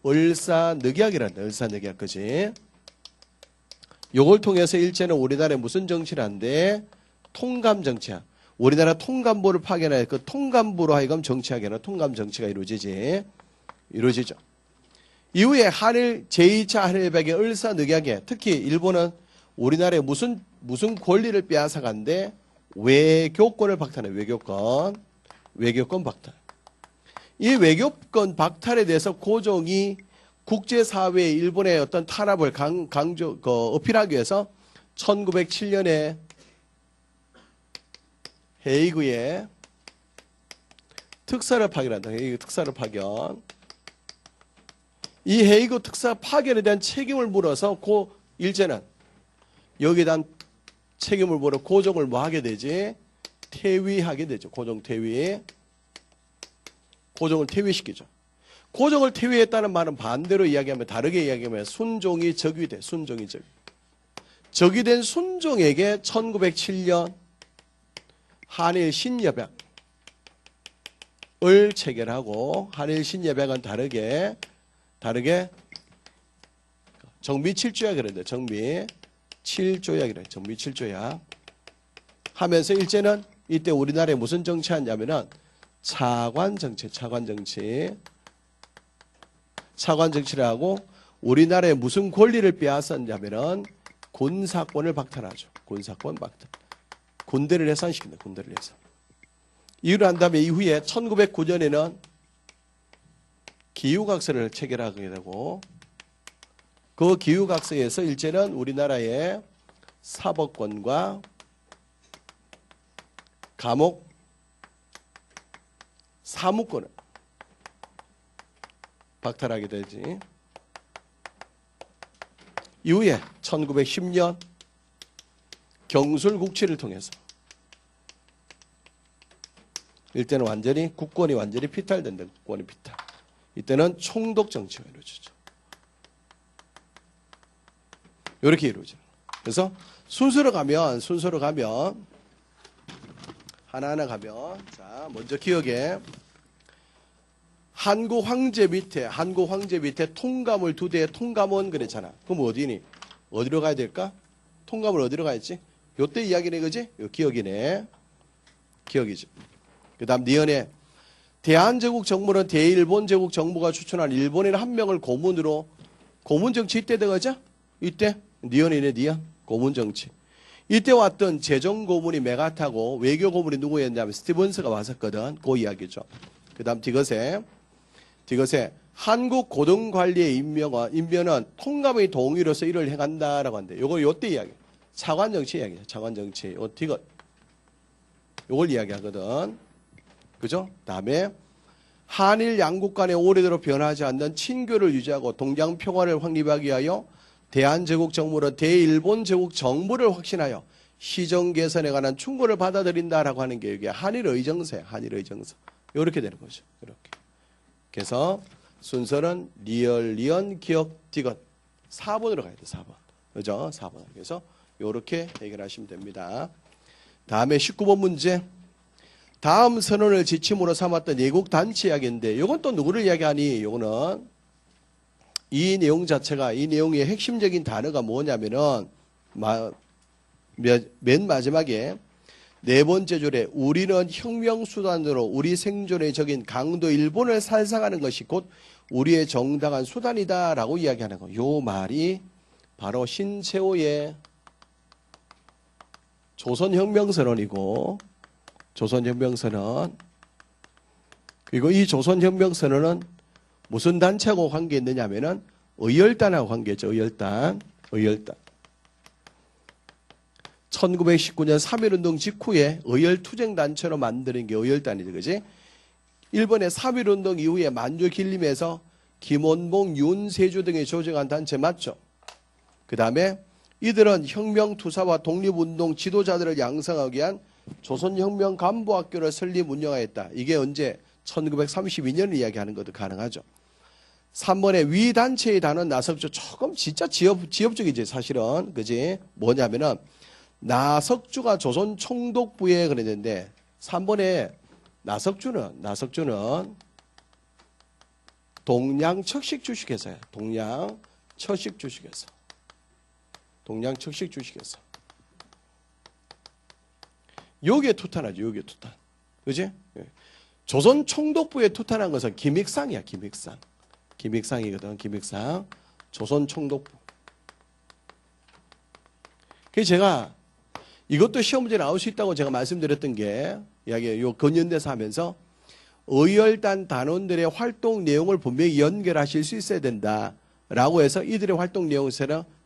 을사늑약이란다. 을사늑약. 그지? 요걸 통해서 일제는 우리나라에 무슨 정치를 한대? 통감정치야. 우리나라 통감부를 파견해 그 통감부로 하여금 정치하게 하는 통감 정치가 이루어지죠. 이후에 제2차 한일협약의 을사늑약에 특히 일본은 우리나라에 무슨 권리를 빼앗아간데 외교권을 박탈해. 외교권 박탈. 이 외교권 박탈에 대해서 고종이 국제사회에 일본의 어떤 탄압을 어필하기 위해서 1907년에 헤이그에 특사를 파견한다. 헤이그 특사를 파견. 이 헤이그 특사 파견에 대한 책임을 물어서 일제는 여기에 대한 책임을 물어 고종을 뭐 하게 되지? 퇴위하게 되죠. 고종 퇴위. 고종을 퇴위시키죠. 고종을 퇴위했다는 말은 반대로 이야기하면 다르게 이야기하면 순종이 적이 돼. 순종이 적. 적이 된 순종에게 1907년 한일 신협약을 체결하고 한일 신협약은 다르게 정미 7조약 그랬는데 정미 7조약이래. 정미 7조약 하면서 일제는 이때 우리나라에 무슨 정치하냐면은 차관 정치를 하고 우리나라에 무슨 권리를 빼앗았냐면은 군사권을 박탈하죠. 군사권 박탈. 군대를 해산시킨다. 군대를 해산. 이를 한 다음에 이후에 1909년에는 기후각서를 체결하게 되고 그 기후각서에서 일제는 우리나라의 사법권과 감옥, 사무권을 박탈하게 되지. 이후에 1910년 경술국치를 통해서 이때는 국권이 완전히 피탈된다. 국권이 피탈. 이때는 총독 정치가 이루어지죠. 이렇게 이루어져요. 그래서 순서로 가면 하나하나 가면 자 먼저 기억에 한국 황제 밑에 통감을 2대 통감원 그랬잖아. 그럼 어디니? 어디로 가야 될까? 통감을 어디로 가야지? 요때 이야기네 그지? 요 기억이네. 기억이죠. 그 다음 니은에 대한제국 정부는 대일본 제국 정부가 추천한 일본인 한 명을 고문정치 이때 되거죠? 이때 니은이네 니은 고문정치. 이때 왔던 재정고문이 메가타고 외교고문이 누구였냐면 스티븐스가 왔었거든. 그 이야기죠. 그 다음 디귿에 한국 고등관리의 임명은 통감의 동의로서 이를 행한다라고 하는데 요거 요때 이야기. 차관정치 이야기죠. 차관정치. 요 디귿. 요걸 이야기하거든. 그죠? 다음에 한일 양국 간에 오래도록 변하지 않는 친교를 유지하고 동양 평화를 확립하기 위하여 대한제국 정부는 대일본 제국 정부를 확신하여 시정 개선에 관한 충고를 받아들인다라고 하는 게 이게 한일의정서. 이렇게 되는 거죠. 이렇게. 그래서 순서는 리을, 기억, 디귿. 4번으로 가야 돼. 4번. 그죠? 4번. 그래서 이렇게 해결하시면 됩니다. 다음에 19번 문제. 다음 선언을 지침으로 삼았던 예국 단체 이야기인데 이건 또 누구를 이야기하니? 이거는 이 내용 자체가 이 내용의 핵심적인 단어가 뭐냐면은 맨 마지막에 네 번째 줄에 우리는 혁명수단으로 우리 생존의 적인 강도 일본을 살상하는 것이 곧 우리의 정당한 수단이다 라고 이야기하는 거. 요 말이 바로 신채호의 조선혁명선언이고 조선혁명선언 그리고 이 조선혁명선언은 무슨 단체하고 관계 있느냐 하면은 의열단하고 관계죠. 의열단 1919년 3.1운동 직후에 의열투쟁단체로 만드는 게 의열단이죠. 그지? 일본의 3.1운동 이후에 만주 길림에서 김원봉, 윤세주 등이 조직한 단체 맞죠? 그 다음에 이들은 혁명투사와 독립운동 지도자들을 양성하기 위한 조선혁명 간부학교를 설립 운영하였다. 이게 언제? 1932년을 이야기하는 것도 가능하죠. 3번에 위 단체의 단원 나석주 조금 진짜 지엽적이지 사실은. 그지? 뭐냐면은 나석주가 조선 총독부에 그랬는데 3번에 나석주는 동양척식 주식회사야. 동양척식 주식회사. 여기에 투탄하죠. 여기에 투탄. 그지? 조선 총독부에 투탄한 것은 김익상이야. 김익상이거든. 김익상. 조선 총독부. 그래서 제가 이것도 시험 문제 나올 수 있다고 제가 말씀드렸던 게 요 근현대사 하면서 의열단 단원들의 활동 내용을 분명히 연결하실 수 있어야 된다라고 해서 이들의 활동 내용을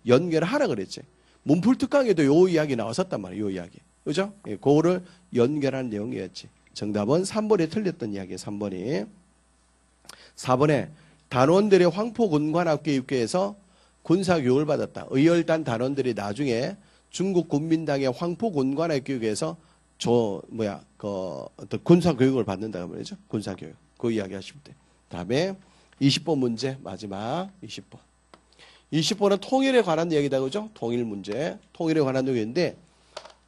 연결하라 그랬지. 문풀특강에도 요 이야기 나왔었단 말이에요. 요 이야기. 그죠? 그거를 연결한 내용이었지. 정답은 3번에 틀렸던 이야기예요. 3번이. 4번에 단원들의 황포군관학교 입교해서 군사교육을 받았다. 의열단 단원들이 나중에 중국 국민당의 황포군관학교 입교해서 어떤 군사교육을 받는다고 말이죠. 군사교육. 그 이야기 하시면 돼. 다음에 20번 문제 마지막 20번. 20번은 통일에 관한 얘기다. 그죠? 통일 문제. 통일에 관한 노력인데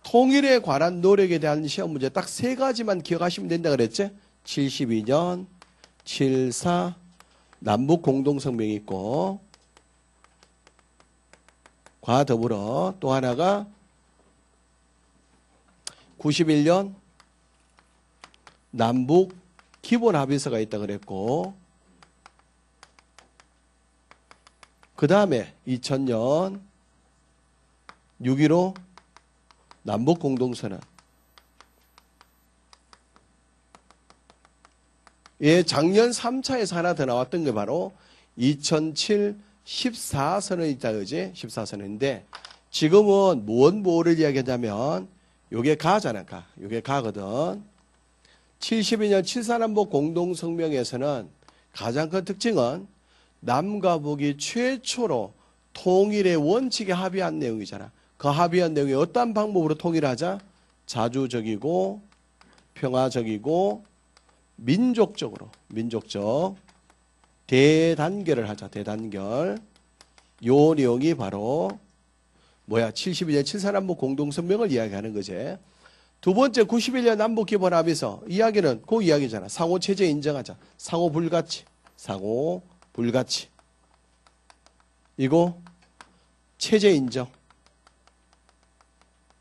통일에 관한 노력에 대한 시험 문제 딱 세 가지만 기억하시면 된다 그랬지? 72년 7.4 남북 공동성명이 있고 과 더불어 또 하나가 91년 남북 기본합의서가 있다 그랬고 그 다음에 2000년 6.15 남북공동선언. 예, 작년 3차에서 하나 더 나왔던 게 바로 2007 14선언이 있다 그지? 14선언인데 지금은 뭐를 이야기하자면 요게 가잖아. 요게 가거든. 72년 7.4남북 공동성명에서는 가장 큰 특징은 남과 북이 최초로 통일의 원칙에 합의한 내용이잖아. 그 합의한 내용이 어떤 방법으로 통일하자? 자주적이고 평화적이고 민족 대단결을 하자. 대단결. 요 내용이 바로 72년 7.4남북 공동성명을 이야기하는 거지. 두 번째 91년 남북기본합의서 이야기는 그 이야기잖아. 상호체제 인정하자. 상호불가치. 이거 체제 인정.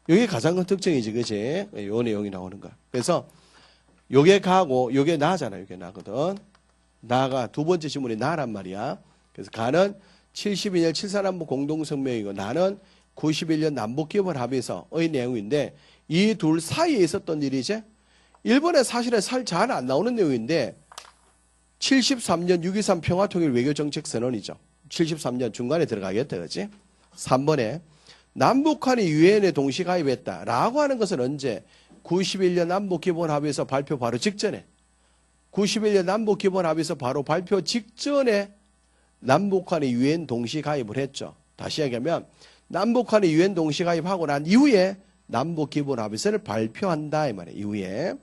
이게 가장 큰 특징이지, 그치? 요 내용이 나오는 거야. 그래서 요게 가고 요게 나잖아. 요게 나거든. 나가 두 번째 지문이 나란 말이야. 그래서 가는 72년 7.4남북 공동성명이고 나는 91년 남북기본합의서의 내용인데 이 둘 사이에 있었던 일이지. 일본에 사실은 잘 안 나오는 내용인데 73년 6.23 평화통일 외교정책선언이죠. 73년 중간에 들어가겠다. 그렇지? 3번에 남북한이 유엔에 동시 가입했다. 라고 하는 것은 언제? 91년 남북기본합의서 발표 바로 직전에. 91년 남북기본합의서 바로 발표 직전에 남북한이 유엔 동시 가입을 했죠. 다시 얘기하면 남북한이 유엔 동시 가입하고 난 이후에 남북기본합의서를 발표한다. 이 말이에요. 이후에.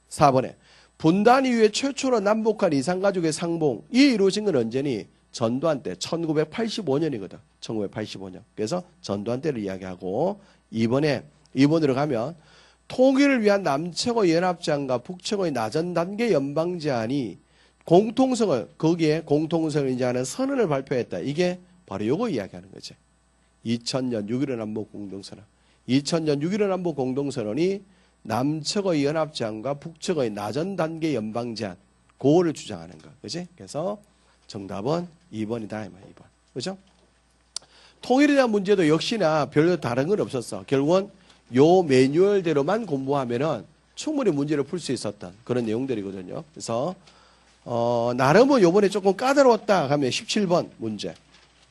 4번에 분단 이후에 최초로 남북한 이산가족의 상봉이 이루어진 건 언제니? 전두환 때 1985년이거든. 1985년. 그래서 전두환 때를 이야기하고 2번으로 가면 통일을 위한 남측의 연합제안과 북측의 낮은 단계 연방 제안이 공통성을, 거기에 공통성을 인정하는 선언을 발표했다. 이게 바로 요거 이야기하는 거지. 2000년 6.15 남북 공동선언. 2000년 6.15 남북 공동선언이 남측의 연합제안과 북측의 낮은 단계 연방 제안, 그거를 주장하는 거. 그지? 그래서 정답은 2번이다. 이 말 2번. 그죠? 통일에 대한 문제도 역시나 별로 다른 건 없었어. 결국은 요 매뉴얼대로만 공부하면은 충분히 문제를 풀 수 있었던 그런 내용들이거든요. 그래서 나름은 요번에 조금 까다로웠다 하면 17번 문제.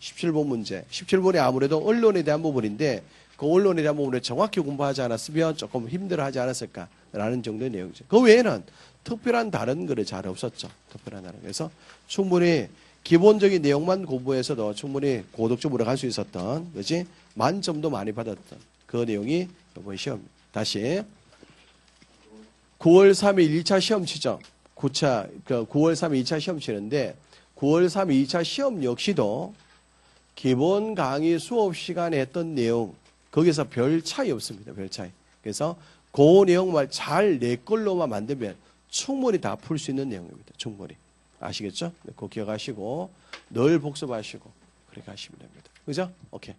17번 문제. 17번이 아무래도 언론에 대한 부분인데 그 언론에 대한 부분을 정확히 공부하지 않았으면 조금 힘들어하지 않았을까라는 정도의 내용이죠. 그 외에는 특별한 다른 글이 잘 없었죠. 특별한 다른. 그래서 충분히 기본적인 내용만 공부해서도 충분히 고득점으로 갈 수 있었던, 그지? 만점도 많이 받았던 그 내용이 이번 시험. 다시 9월 3일 1차 시험 치죠. 9월 3일 2차 시험 치는데 9월 3일 2차 시험 역시도 기본 강의 수업 시간에 했던 내용 거기서 별 차이 없습니다. 별 차이. 그래서 그 내용만 잘 내 걸로만 만들면 충분히 다 풀 수 있는 내용입니다. 충분히. 아시겠죠? 그거 기억하시고 늘 복습하시고 그렇게 하시면 됩니다. 그죠? 오케이.